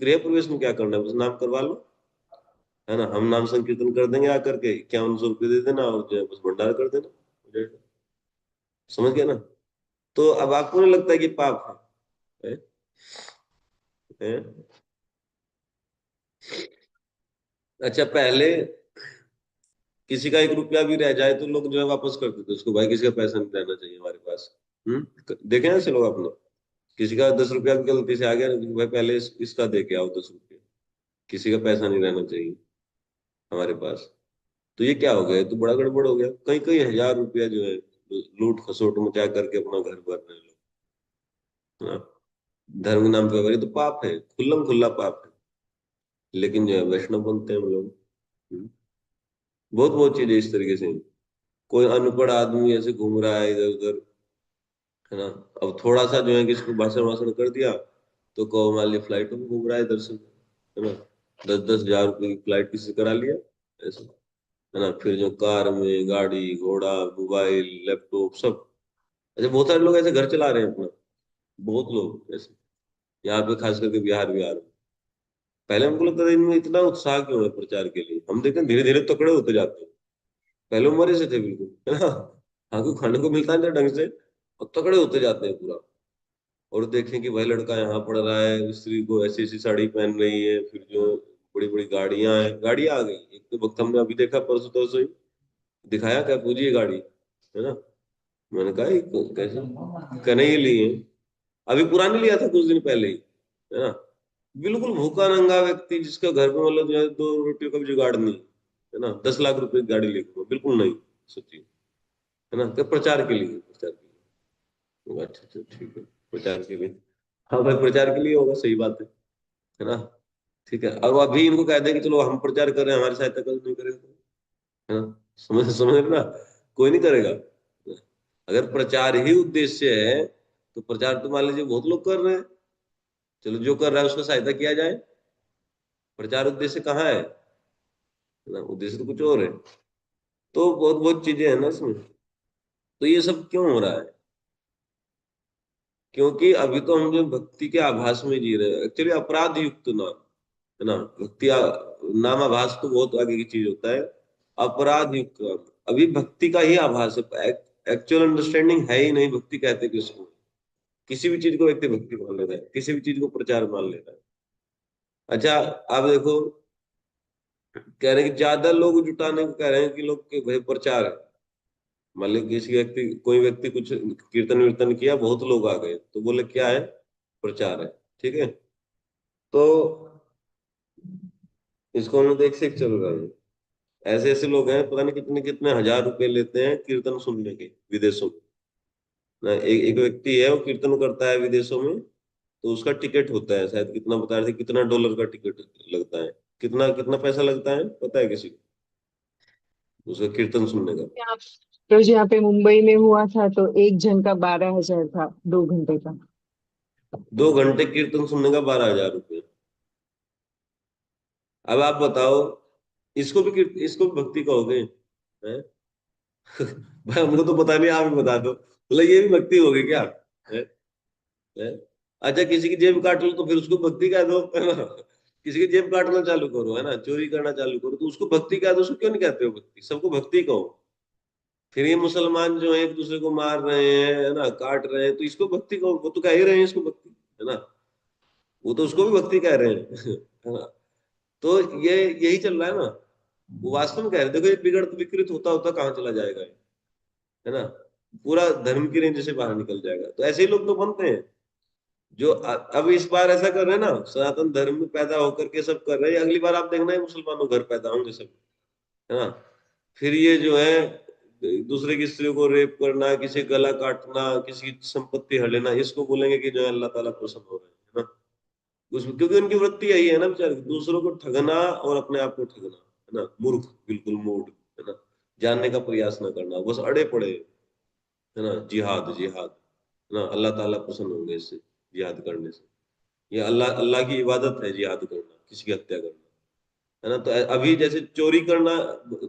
गृह प्रवेश में क्या करना है, बस नाम करवा लो, है ना। हम नाम संकीर्तन कर देंगे आकर के, 5100 रुपये दे देना, और जो है बस भंडारा कर देना, हो जाएगा। समझ गया ना। तो अब आपको नहीं लगता है कि पाप है, है? अच्छा, पहले किसी का 1 रुपया भी रह जाए तो लोग जो है वापस कर देते उसको, भाई किसी का पैसा नहीं रहना चाहिए हमारे पास। देखे ना ऐसे लोग आपने, किसी का 10 रुपया भी गलती से आ गया ना, भाई पहले इसका दे के आओ 10 रुपया, किसी का पैसा नहीं रहना चाहिए हमारे पास। तो ये क्या हो गया, ये तो बड़ा गड़बड़ हो गया। कई कई हजार रुपया जो है लूट खसोट मचा करके अपना घर भर रहे हैं लोग, हाँ। धर्म के नाम पे, ये तो पाप है, खुल्लम खुल्ला पाप है। लेकिन जो है वैष्णव बनते हैं हम लोग। हम्म। बहुत बहुत चीजें इस तरीके से हैं। कोई अनपढ़ आदमी ऐसे घूम रहा है इधर उधर, है ना। अब थोड़ा सा जो है किसको भाषण वाषण कर दिया, तो कहो मान ली फ्लाइटों में घूम रहा है इधर से, है ना। 10-10 हजार रुपये की फ्लाइट किसी से करा लिया, ऐसे, है ना। फिर जो कार में गाड़ी घोड़ा मोबाइल लैपटॉप सब। अच्छा, बहुत सारे लोग ऐसे घर चला रहे हैं अपना, बहुत लोग ऐसे, यहाँ पे खास करके बिहार बिहार में। पहले हमको लगता था इनमें इतना उत्साह क्यों है प्रचार के लिए, हम देखते हैं धीरे धीरे तकड़े होते जाते हैं। पहले उम्र से थे बिल्कुल, है ना। हाँ, को खाने को मिलता है ना ढंग से, और तकड़े होते जाते हैं पूरा। और देखें कि भाई लड़का यहाँ पढ़ रहा है, स्त्री को ऐसी ऐसी साड़ी पहन रही है, फिर जो बड़ी बड़ी गाड़ियां हैं, गाड़ियां आ गई। एक तो वक्त हमने अभी देखा परसों तरसों ही दिखाया, क्या पूजी ये गाड़ी, है ना। मैंने कहा ये कैसे, कहने ये लिए अभी पुरानी लिया था कुछ दिन पहले ही, है ना। बिल्कुल भूखा नंगा व्यक्ति जिसका घर में मतलब जो है 2 रोटियों का भी जुगाड़ नहीं, है ना, 10 लाख रुपए की गाड़ी लेके बिल्कुल नहीं, सच्ची, है ना। क्या प्रचार के लिए, प्रचार के लिए, अच्छा अच्छा ठीक है, प्रचार के लिए। हाँ भाई, प्रचार के लिए होगा, सही बात है ना। ठीक है, और अभी इनको कह दें कि चलो हम प्रचार कर रहे हैं, हमारी सहायता कर, नहीं करेगा तो, है ना। समझ समझ रहे ना, कोई नहीं करेगा। अगर प्रचार ही उद्देश्य है, तो प्रचार तो मान लीजिए बहुत लोग कर रहे हैं, चलो जो कर रहा है उसको सहायता किया जाए। प्रचार उद्देश्य कहाँ है ना, उद्देश्य तो कुछ और है। तो बहुत बहुत चीजें हैं ना इसमें। तो ये सब क्यों हो रहा है, क्योंकि अभी तो हम जो भक्ति के आभास में जी रहे हैं, एक्चुअली अपराध युक्त नाम, है ना। नाम आभास तो बहुत आगे की चीज होता है, अपराध युक्त नाम। अभी भक्ति का ही आभास है, एक्चुअल अंडरस्टैंडिंग है ही नहीं, भक्ति कहते किसको, किसी भी चीज को व्यक्ति भक्ति मान लेता है, किसी भी चीज को प्रचार मान लेता है। अच्छा, आप देखो, कह रहे हैं कि ज्यादा लोग जुटाने को कह रहे हैं कि लोग के भाई प्रचार है। मान लीजिए किसी व्यक्ति, कोई व्यक्ति कुछ कीर्तन वीर्तन किया, बहुत लोग आ गए, तो बोले क्या है, प्रचार है। ठीक है, तो इसको हम लोग एक से एक चल रहा है। ऐसे ऐसे लोग हैं, पता नहीं कितने कितने हजार रुपए लेते हैं कीर्तन सुनने के विदेशों में ना। एक व्यक्ति है, वो कीर्तन करता है विदेशों में, तो उसका टिकट होता है शायद, कितना बता रहे थे, कितना डॉलर का टिकट लगता है, कितना कितना पैसा लगता है, पता है किसी को उसका कीर्तन सुनने का? यहाँ रोज यहाँ पे मुंबई में हुआ था तो एक जन का 12,000 था, 2 घंटे का। 2 घंटे कीर्तन सुनने का 12,000 रुपये। अब आप बताओ, इसको भी भक्ति कहोगे हैं? भाई हमको तो पता नहीं, आप ही बता दो, बोले ये भी भक्ति होगी क्या? है? है? अच्छा, किसी की जेब काट लो तो फिर उसको भक्ति कह दो, है ना? किसी की जेब काटना चालू करो, है ना, चोरी करना चालू करो, तो उसको भक्ति कह दो। उसको क्यों नहीं कहते हो भक्ति? सबको भक्ति कहो। फिर ये मुसलमान जो है एक दूसरे को मार रहे हैं, है ना, काट रहे हैं, तो इसको भक्ति कहो, वो तो कह ही रहे हैं इसको भक्ति, है ना, वो तो उसको भी भक्ति कह रहे हैं। है ना? तो ये यही चल रहा है ना। वो वास्तव में कह रहे हैं, देखो ये बिगड़ विकृत होता होता कहाँ चला जाएगा ये, है ना, पूरा धर्म की रेंज से बाहर निकल जाएगा। तो ऐसे ही लोग तो बनते हैं, जो अब इस बार ऐसा कर रहे हैं ना, सनातन धर्म में पैदा होकर के सब कर रहे हैं, अगली बार आप देखना है मुसलमानों घर पैदा होंगे सब, है ना। फिर ये जो है दूसरे की स्त्री को रेप करना, किसी का गला काटना, किसी की संपत्ति हड़ेना, इसको बोलेंगे कि जो है अल्लाह ताला प्रसन्न हो रहे हैं, है ना। उसमें क्योंकि उनकी वृत्ति यही है ना बेचारे, दूसरों को ठगना और अपने आप को ठगना, है ना, मूर्ख, बिल्कुल मूड, है ना, जानने का प्रयास न करना, बस अड़े पड़े, है ना, जिहाद जिहाद, है ना, अल्लाह ताला प्रसन्न होंगे इससे, जिहाद करने से। ये अल्लाह अल्लाह की इबादत है जिहाद करना, किसी की हत्या करना, है ना। तो अभी जैसे चोरी करना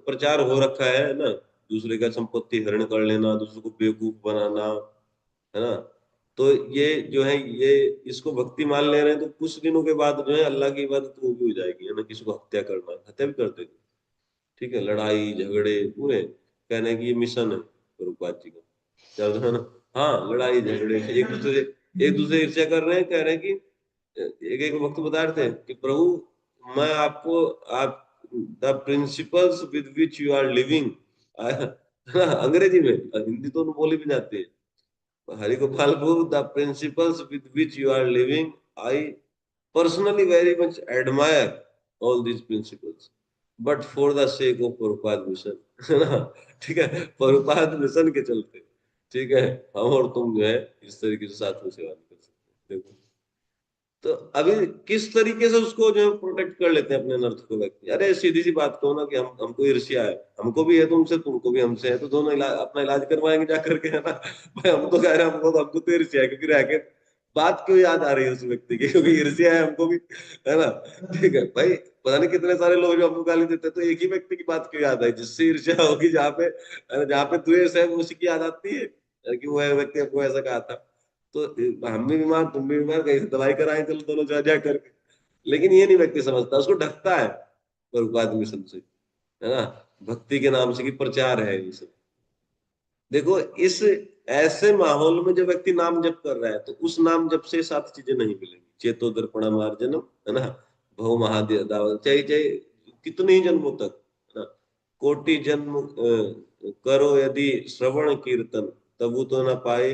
प्रचार हो रखा है ना, दूसरे का संपत्ति हरण कर लेना, दूसरे को बेवकूफ बनाना, है ना। तो ये जो है, ये इसको भक्ति मान ले रहे हैं, तो कुछ दिनों के बाद जो है अल्लाह की इबादत वो भी हो जाएगी, है ना। किसी को हत्या करना, हत्या भी करते थे, ठीक है, लड़ाई झगड़े पूरे, कहने की ये मिशन है प्रभुपाद जी का, चल रहा है ना। हाँ, लड़ाई झगड़े, एक दूसरे ईर्ष्या कर रहे हैं, कह रहे हैं कि एक एक वक्त बता रहे थे कि प्रभु, मैं आपको, आप the principles with which you are living, अंग्रेजी में, हिंदी तो बोली भी जाती है, Hari Gopal Prabhu, the principles with which you are living, I personally very much admire all these principles, but for the sake of Prabhupada mission, है ना, ठीक है, प्रभुपाद मिशन के चलते, ठीक है, हम और तुम जो है इस तरीके से साथ में सेवा नहीं कर सकते। देखो, तो अभी किस तरीके से उसको जो है प्रोटेक्ट कर लेते हैं अपने नर्थ को व्यक्ति। अरे सीधी सी बात कहो ना कि हम हमको ईर्ष्या है, हमको भी है तुमसे, तुमको भी हमसे है, तो दोनों अपना इलाज करवाएंगे जा करके, है ना। भाई हम तो कह रहे हैं, हमको तो ईर्ष्या है, क्योंकि रह के बात क्यों याद आ रही है उस व्यक्ति की, क्योंकि ईर्ष्या है हमको भी, है ना। ठीक है भाई, पता नहीं कितने सारे लोग जो हमको गाली देते हैं, तो एक ही व्यक्ति की बात क्यों याद आई, जिससे ईर्ष्या होगी, जहाँ पे, है ना, जहाँ पे द्वेष है, वो उसी की याद आती है कि वो व्यक्ति हमको ऐसा कहा था। तो हम भी बीमार, तुम भी बीमार, कहीं से दवाई कराएं, चलो दोनों जा जा करके। लेकिन ये नहीं व्यक्ति समझता, उसको ढकता है प्रभुपाद मिशन से, है ना, भक्ति के नाम से कि प्रचार है ये सब। देखो, इस ऐसे माहौल में जब व्यक्ति नाम जप कर रहा है, तो उस नाम जप से 7 चीजें नहीं मिलेंगी। चेतो दर्पणा मार्जनम, है ना, भव महादेव दावत, चाहे चाहे कितने ही जन्मों तक, है ना, कोटि जन्म करो यदि श्रवण कीर्तन, तबु तो ना पाए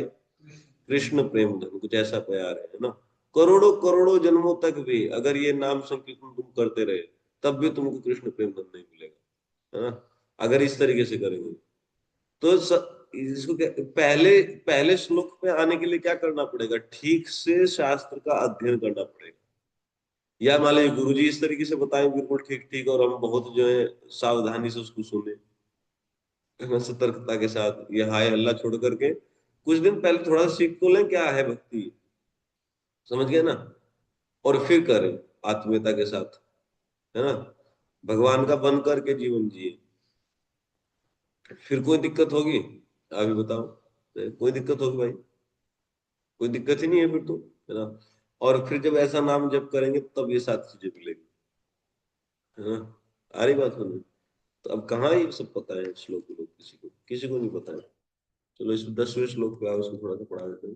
कृष्ण प्रेम धन, कुछ ऐसा प्यार है ना। करोड़ों करोड़ों जन्मों तक भी अगर ये नाम संकीर्तन तुम करते रहे, तब भी तुमको कृष्ण प्रेम धन नहीं मिलेगा, है ना, अगर इस तरीके से करेंगे। तो इसको पहले पहले श्लोक पे आने के लिए क्या करना पड़ेगा, ठीक से शास्त्र का अध्ययन करना पड़ेगा। या मान लीजिए गुरु जी इस तरीके से बताएं बिल्कुल ठीक ठीक, और हम बहुत जो है सावधानी से उसको सुने, सतर्कता के साथ, ये हाय हल्ला छोड़ करके कुछ दिन पहले थोड़ा सा सीख तो लें क्या है भक्ति, समझ गए ना, और फिर करें आत्मीयता के साथ, है ना, भगवान का बन करके जीवन जिए। फिर कोई दिक्कत होगी? आप ही बताओ, कोई दिक्कत होगी भाई? कोई दिक्कत ही नहीं है फिर तो, है ना। और फिर जब ऐसा नाम जप करेंगे तब ये 7 चीजें मिलेगी, है ना। आ रही बात समझ? तो अब कहाँ ये सब पता है श्लोक लोग, किसी को नहीं पता है। चलो इस 10वें श्लोक पे आओ, उसको थोड़ा सा पढ़ा देते हैं।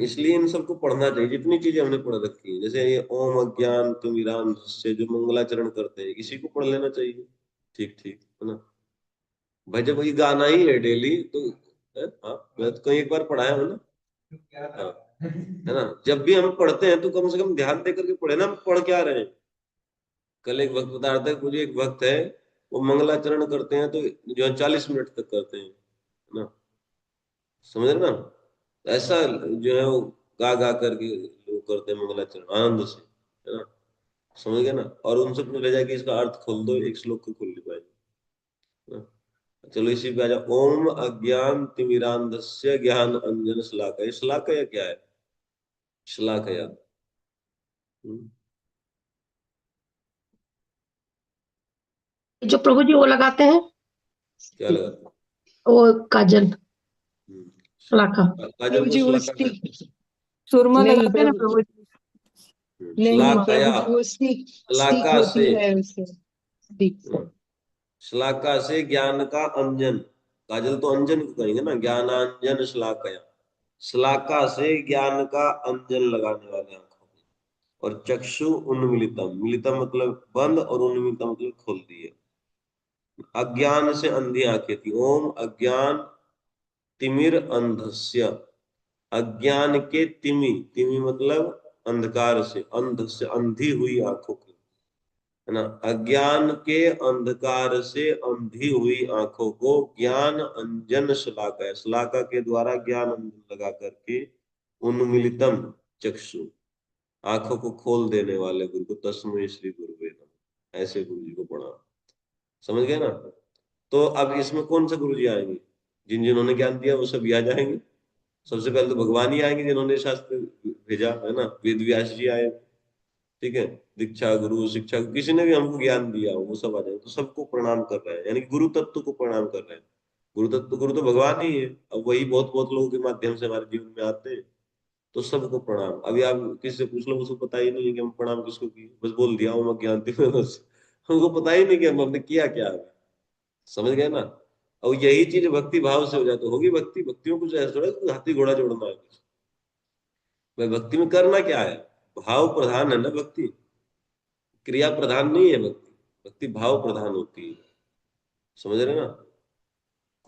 इसलिए इन सबको पढ़ना चाहिए, जितनी चीजें हमने पढ़ रखी है। जैसे ये ओम अज्ञान तिमिरान से जो मंगलाचरण करते हैं, इसी को पढ़ लेना चाहिए। ठीक ठीक है ना भाई, जब ये गाना ही है डेली तो हाँ, मैं तो कहीं एक बार पढ़ाया हूँ ना। हाँ, है ना, जब भी हम पढ़ते हैं तो कम से कम ध्यान दे करके पढ़े ना, हम पढ़ क्या रहे हैं। कल एक भक्त बता रहा था कि मुझे एक भक्त है, वो मंगलाचरण करते हैं तो जो है 40 मिनट तक करते हैं, है ना, समझ रहे ना। ऐसा जो है वो गा गा करके लोग करते हैं मंगलाचरण आनंद से, है ना, समझ गए ना। और उनसे पूछा जाए कि इसका अर्थ खोल दो, एक श्लोक को खोल नहीं पाएंगे, है ना? चलो इसी पे आ जाओ। ओम अज्ञान तिमिरांधस्य ज्ञान अंजन शलाकया। शलाकया क्या है? शलाकया हम्म, जो प्रभु जी वो लगाते हैं, क्या लगाते हैं? वो काजल, हम्म, शलाका। काजल प्रभु को जी वो शलाका स्टिक, कहते सुरमा नहीं लगाते हैं ना प्रभु, प्रभु जी। हैं। नहीं प्रभु शलाकया जी वो स्टिक, स्टिक शलाका होती से, है उससे, स्टिक से। श्लाका से ज्ञान का अंजन, काजल तो अंजन को कहेंगे ना, ज्ञानांजन श्लाकया। श्लाका से ज्ञान का अंजन लगाने वाले आंखों में। और चक्षु उन्मिलितम, मिलितम मतलब बंद और उन्मिलितम मतलब खोल दिए। अज्ञान से अंधी आंखें थी। ओम अज्ञान तिमिर अंधस्य, अज्ञान के तिमि, तिमि मतलब अंधकार से, अंध से अंधी हुई आंखों की, है ना, अज्ञान के अंधकार से अंधी हुई आंखों को ज्ञान अंजन शलाका, शलाका के द्वारा ज्ञान अंजन लगा करके उन्मिलितम चक्षु, आंखों को खोल देने वाले गुरु को तस्मै श्री गुरुवे नमः, ऐसे गुरु जी को पढ़ा। समझ गए ना। तो अब इसमें कौन से गुरु जी आएंगे? जिन जिन्होंने ज्ञान दिया वो सब आ जाएंगे। सबसे पहले तो भगवान ही आएंगे जिन्होंने शास्त्र भेजा, है ना, वेद व्यास जी आए, ठीक है, दीक्षा गुरु शिक्षा किसी ने भी हमको ज्ञान दिया वो सब आ जाए, तो सबको प्रणाम कर रहे हैं, यानी कि गुरु तत्व को प्रणाम कर रहे हैं। गुरु तत्व, गुरु तो भगवान ही है, अब वही बहुत बहुत लोगों के माध्यम से हमारे जीवन में आते हैं। तो सबको प्रणाम। अभी आप किसी से पूछ लो, उसको पता ही नहीं है कि हम प्रणाम किसको किए, बस बोल दिया ओम अज्ञानति में, बस हमको पता ही नहीं कि हमने किया क्या है। समझ गए ना। और यही चीज भक्ति भाव से हो जाए तो होगी भक्ति। भक्तियों को ऐसा थोड़ा कि हाथी घोड़ा जोड़ना है कुछ। भाई भक्ति में करना क्या है? भाव प्रधान है ना भक्ति, क्रिया प्रधान नहीं है भक्ति। भक्ति भाव प्रधान होती है, समझ रहे ना।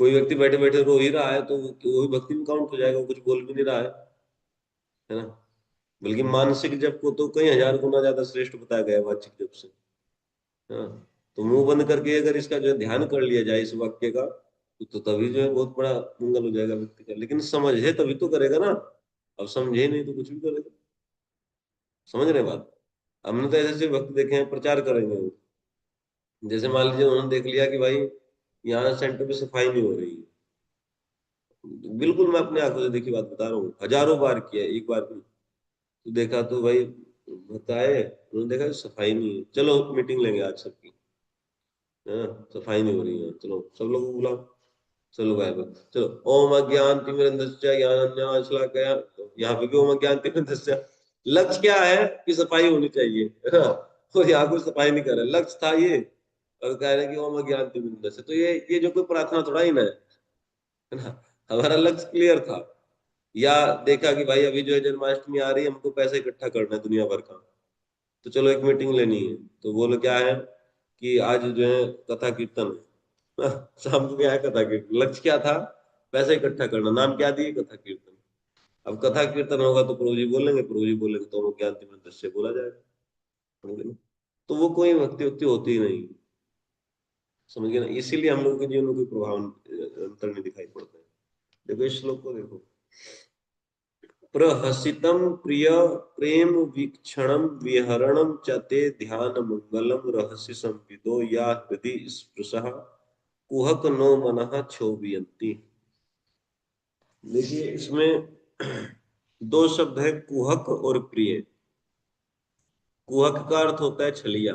कोई व्यक्ति बैठे बैठे रो ही रहा है तो वो भी भक्ति में काउंट हो जाएगा, वो कुछ बोल भी नहीं रहा है ना। बल्कि मानसिक जप को तो कई हजार गुना ज्यादा श्रेष्ठ बताया गया है वाचिक जप से, है ना। तो मुंह बंद करके अगर इसका जो है ध्यान कर लिया जाए इस वाक्य का, तो तभी जो है बहुत बड़ा मंगल हो जाएगा व्यक्ति का। लेकिन समझे तभी तो करेगा ना, अब समझे नहीं तो कुछ भी करेगा। समझ रहे बात। हमने तो ऐसे ऐसे वक्त देखे हैं प्रचार करेंगे वो। जैसे मान लीजिए उन्होंने देख लिया कि भाई यहाँ सेंटर पे सफाई नहीं हो रही है, बिल्कुल मैं अपने आंखों से देखी बात बता रहा हूँ, हजारों बार किया, एक बार भी। तो देखा तो भाई बताए, उन्होंने देखा कि सफाई नहीं है, चलो मीटिंग लेंगे आज सबकी, है ना, सफाई नहीं हो रही है, चलो सब लोगों को बुलाओ। चलो गायब, चलो ओम अज्ञान तिमिरंधस्य ज्ञानांजन शलाकया, तो यहाँ पे भी ओम अज्ञान तिमिरंधस्य। लक्ष्य क्या है कि सफाई होनी चाहिए, है ना। और यहाँ कोई सफाई नहीं कर रहा, लक्ष्य था ये, और कह रहे हैं कि ओम अज्ञान तिमिरंधस्य। तो ये जो कोई प्रार्थना थोड़ा ही ना है ना। हमारा लक्ष्य क्लियर था। या देखा कि भाई अभी जो है जन्माष्टमी आ रही है, हमको पैसे इकट्ठा करना है दुनिया भर का, तो चलो एक मीटिंग लेनी है। तो बोलो क्या है कि आज जो है कथा कीर्तन है। शाम को क्या है कथा कीर्तन, लक्ष्य क्या था? पैसे इकट्ठा करना, नाम क्या दिए? कथा कीर्तन। अब कथा कीर्तन होगा तो प्रभु जी बोलेंगे, प्रभु जी बोलेंगे तो वो ज्ञान तिमिर दृश्य बोला जाएगा, समझ गए ना? तो वो कोई भक्ति वक्ति होती ही नहीं, समझ गए ना। इसीलिए हम लोगों के जीवन में कोई प्रभाव अंतर नहीं दिखाई पड़ता है। देखो इस श्लोक को देखो, प्रहसितम प्रिय प्रेम वीक्षणम विहरणम च ते ध्यान मंगलम रहस्य संविदो या हृदि स्पृशः कुहक नो मनः क्षोभयन्ति। देखिए इसमें दो शब्द है, कुहक और प्रिय। कुहक का अर्थ होता है छलिया,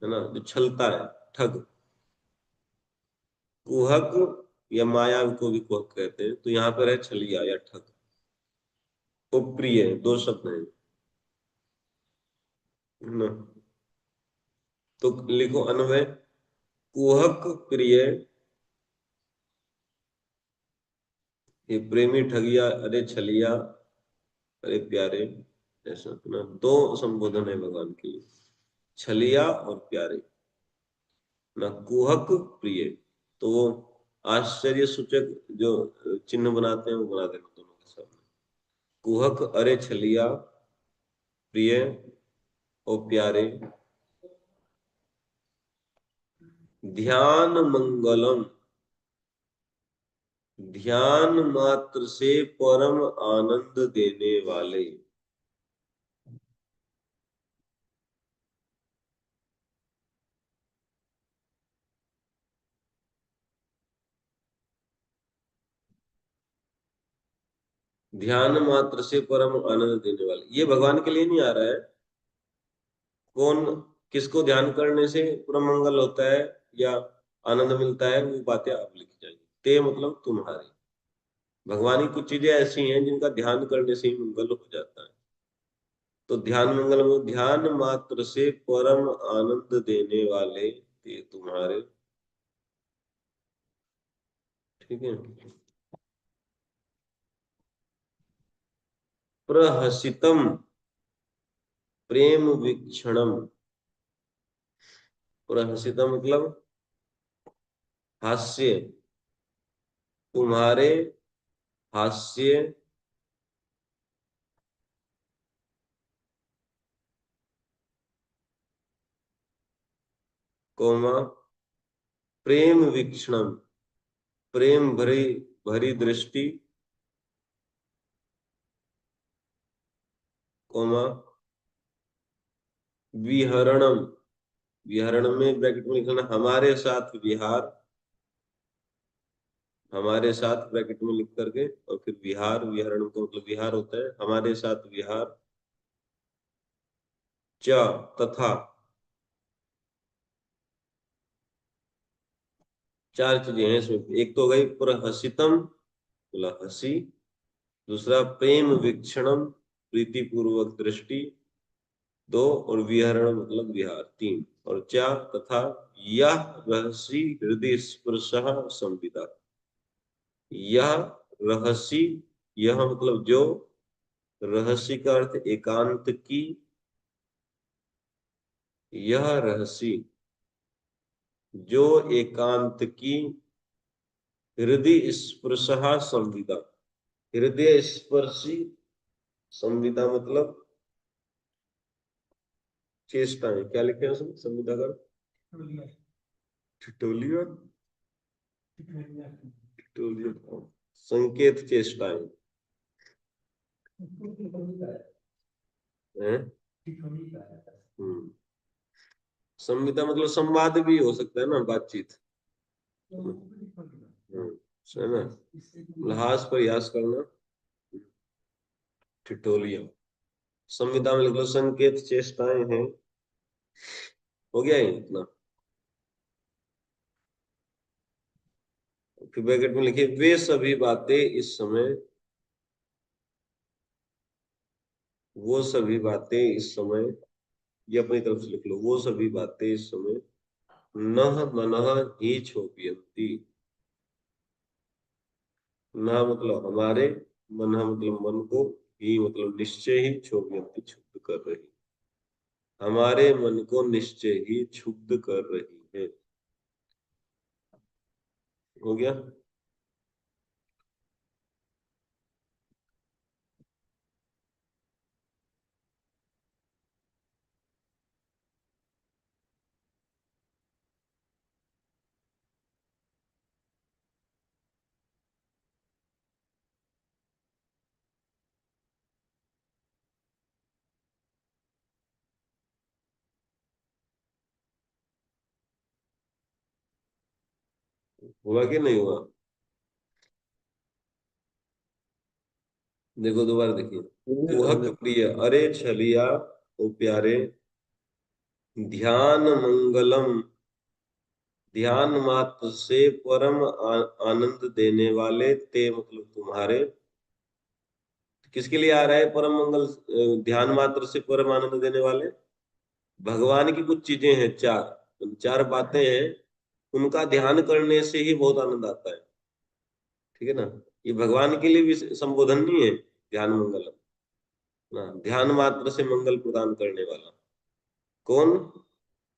है ना, जो छलता है, ठग। कुहक या माया को भी कुहक कहते हैं, तो यहाँ पर है छलिया या ठग। तो प्रिय, दो शब्द है ना। तो लिखो अन्वय, कुहक प्रिय ये प्रेमी ठगिया, अरे छलिया, अरे प्यारे, ऐसा ना दो संबोधन है भगवान के लिए, छलिया और प्यारे, ना कुहक प्रिय। तो वो आश्चर्य सूचक जो चिन्ह बनाते हैं वो बना देना दोनों के सामने, कुहक अरे छलिया, प्रिय और प्यारे, ध्यान मंगलम, ध्यान मात्र से परम आनंद देने वाले। ध्यान मात्र से परम आनंद देने वाले, ये भगवान के लिए नहीं आ रहा है। कौन किसको ध्यान करने से परम मंगल होता है या आनंद मिलता है, वो बातें आप लिखी जाएंगी। ते मतलब तुम्हारे, भगवान की कुछ चीजें ऐसी हैं जिनका ध्यान करने से ही मंगल हो जाता है। तो ध्यान मंगल में ध्यान मात्र से परम आनंद देने वाले ते तुम्हारे, ठीक है। प्रहसितम प्रेम वीक्षणम, प्रहसितम मतलब हास्य, तुम्हारे हास्य, कोमा प्रेम वीक्षणम, प्रेम भरी भरी दृष्टि, कोमा विहरणम, विहरण में ब्रैकेट में लिखना हमारे साथ विहार, हमारे साथ ब्रैकेट में लिख करके और फिर विहार, विहरण का मतलब विहार होता है, हमारे साथ विहार, च तथा, चार चीजें हैं इसमें। एक तो हो गई प्रहसितम, बोला हंसी, दूसरा प्रेम वीक्षणम, प्रीतिपूर्वक दृष्टि, दो, और विहरण मतलब विहार, तीन, और चार तथा यह रहसी हृदय स्पर्श संविदा, यह रहसी, यह मतलब जो, रहस्य का अर्थ एकांत की, यह रहसी जो एकांत की, हृदय स्पर्श संविदा, हृदय स्पर्शी संविदा मतलब चेष्टाएं, क्या लिखे हैं उसमें संविदा का, ठिठोलिया, ठिठोलिया संकेत चेष्टाएं हैं। संविदा मतलब संवाद भी हो सकता है ना, बातचीत, है ना, लहास प्रयास करना, ठिठोलिया। संविदा में लिख लो संकेत चेष्टाएं हैं, हो गया ही इतना। फिर ब्रैकेट में लिखिए वे सभी बातें इस समय, वो सभी बातें इस समय, ये अपनी तरफ से लिख लो, वो सभी बातें इस समय नह मनः ही छोपयंती, ना मतलब हमारे, मनः मतलब मन को, ही मतलब निश्चय ही, छोपयंती क्षुब्ध कर रही, हमारे मन को निश्चय ही क्षुब्ध कर रही है। हो गया। हुआ कि नहीं हुआ, देखो दोबारा देखिए, कुहक प्रिय अरे छलिया ओ प्यारे, ध्यान मंगलम, ध्यान मात्र से परम आनंद देने वाले, ते मतलब तुम्हारे, किसके लिए आ रहा है परम मंगल, ध्यान मात्र से परम आनंद देने वाले, भगवान की कुछ चीजें हैं, चार चार बातें हैं, उनका ध्यान करने से ही बहुत आनंद आता है, ठीक है ना। ये भगवान के लिए भी संबोधन नहीं है ध्यान मंगलम ना। ध्यान मात्र से मंगल प्रदान करने वाला कौन?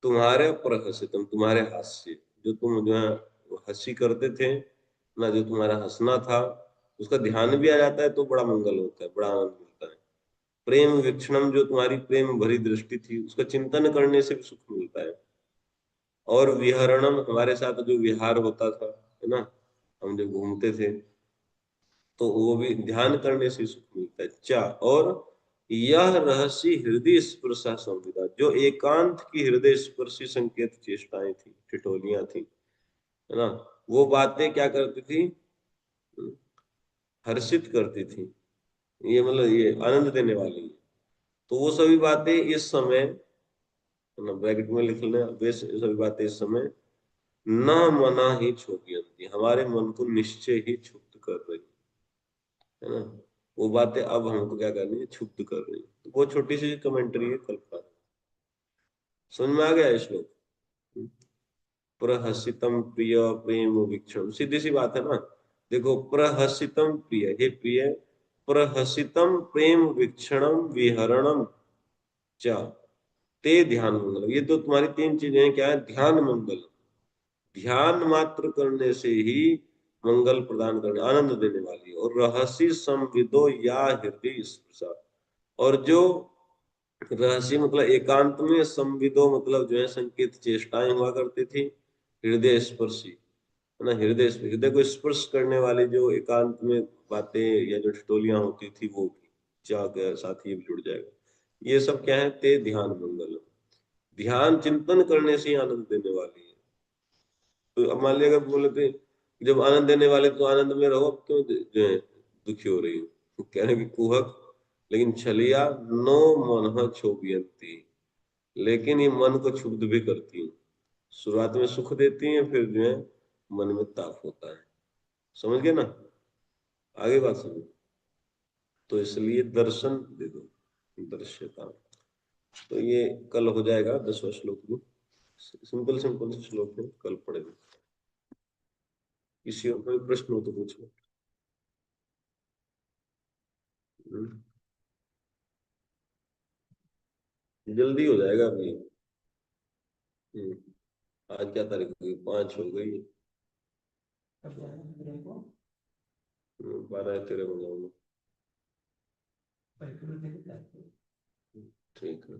तुम्हारे प्रहसितम, तुम्हारे हास्य, जो तुम जो है हंसी करते थे ना, जो तुम्हारा हंसना था उसका ध्यान भी आ जाता है तो बड़ा मंगल होता है, बड़ा आनंद मिलता है। प्रेम वीक्षणम, जो तुम्हारी प्रेम भरी दृष्टि थी उसका चिंतन करने से भी सुख मिलता है। और विहरणम, हमारे साथ जो विहार होता था, है ना, हम जो घूमते थे, तो वो भी ध्यान करने से सुख मिलता है। चा, और यह रहस्य हृदय स्पर्शा संविदा, जो एकांत की हृदय स्पर्शी संकेत चेष्टाएं थी, ठिठोलियां थी, है ना, वो बातें क्या करती थी? हर्षित करती थी। ये मतलब ये आनंद देने वाली है। तो वो सभी बातें इस समय, है ना, ब्रैकेट में लिख लेना, वे सभी बातें इस समय न मना ही छोड़ती, हमारे मन को निश्चय ही क्षुब्ध कर रही है ना। वो बातें अब हमको क्या करनी है? क्षुब्ध कर रही है। तो वो छोटी सी कमेंट्री है कल्पना। समझ में आ गया ये श्लोक? प्रहसितम प्रिय प्रेम वीक्षण, सीधी सी बात है ना। देखो, प्रहसितम प्रिय, हे प्रिय, प्रहसितम प्रेम वीक्षणम विहरणम च ते ध्यान मंगल, ये तो तुम्हारी तीन चीजें हैं। क्या है? ध्यान मंगल, ध्यान मात्र करने से ही मंगल प्रदान करने, आनंद देने वाली। और रहस्य संविदो या हृदय स्पर्शा, और जो रहस्य मतलब एकांत में, संविदो मतलब जो है संकेत चेष्टाएं हुआ करती थी, हृदय स्पर्शी, है ना, हृदय को स्पर्श करने वाली जो एकांत में बातें या जो ठिठोलियां होती थी, वो भी चा के साथ ही जुड़ जाएगा। ये सब क्या है? ते ध्यान मंगल, ध्यान चिंतन करने से ही आनंद देने वाली है। तो अब मान लिया अगर बोले थे जब आनंद देने वाले तो आनंद में रहो, अब क्यों जो है दुखी हो रही हो? कह रहे कि कुहक, लेकिन छलिया नो मन क्षोभयंती, लेकिन ये मन को क्षुब्ध भी करती है। शुरुआत में सुख देती है, फिर जो है मन में ताप होता है। समझ गए ना? आगे बात समझ। तो इसलिए दर्शन दे दो, दृश्यता। तो ये कल हो जाएगा 10वां श्लोक में। सिंपल सिंपल से श्लोक है, कल पढ़ेंगे। किसी और कोई प्रश्न हो तो पूछो। जल्दी हो जाएगा अभी। आज क्या तारीख हो गई? 5 हो गई। 12 13 हो जाऊंगा। ठीक है।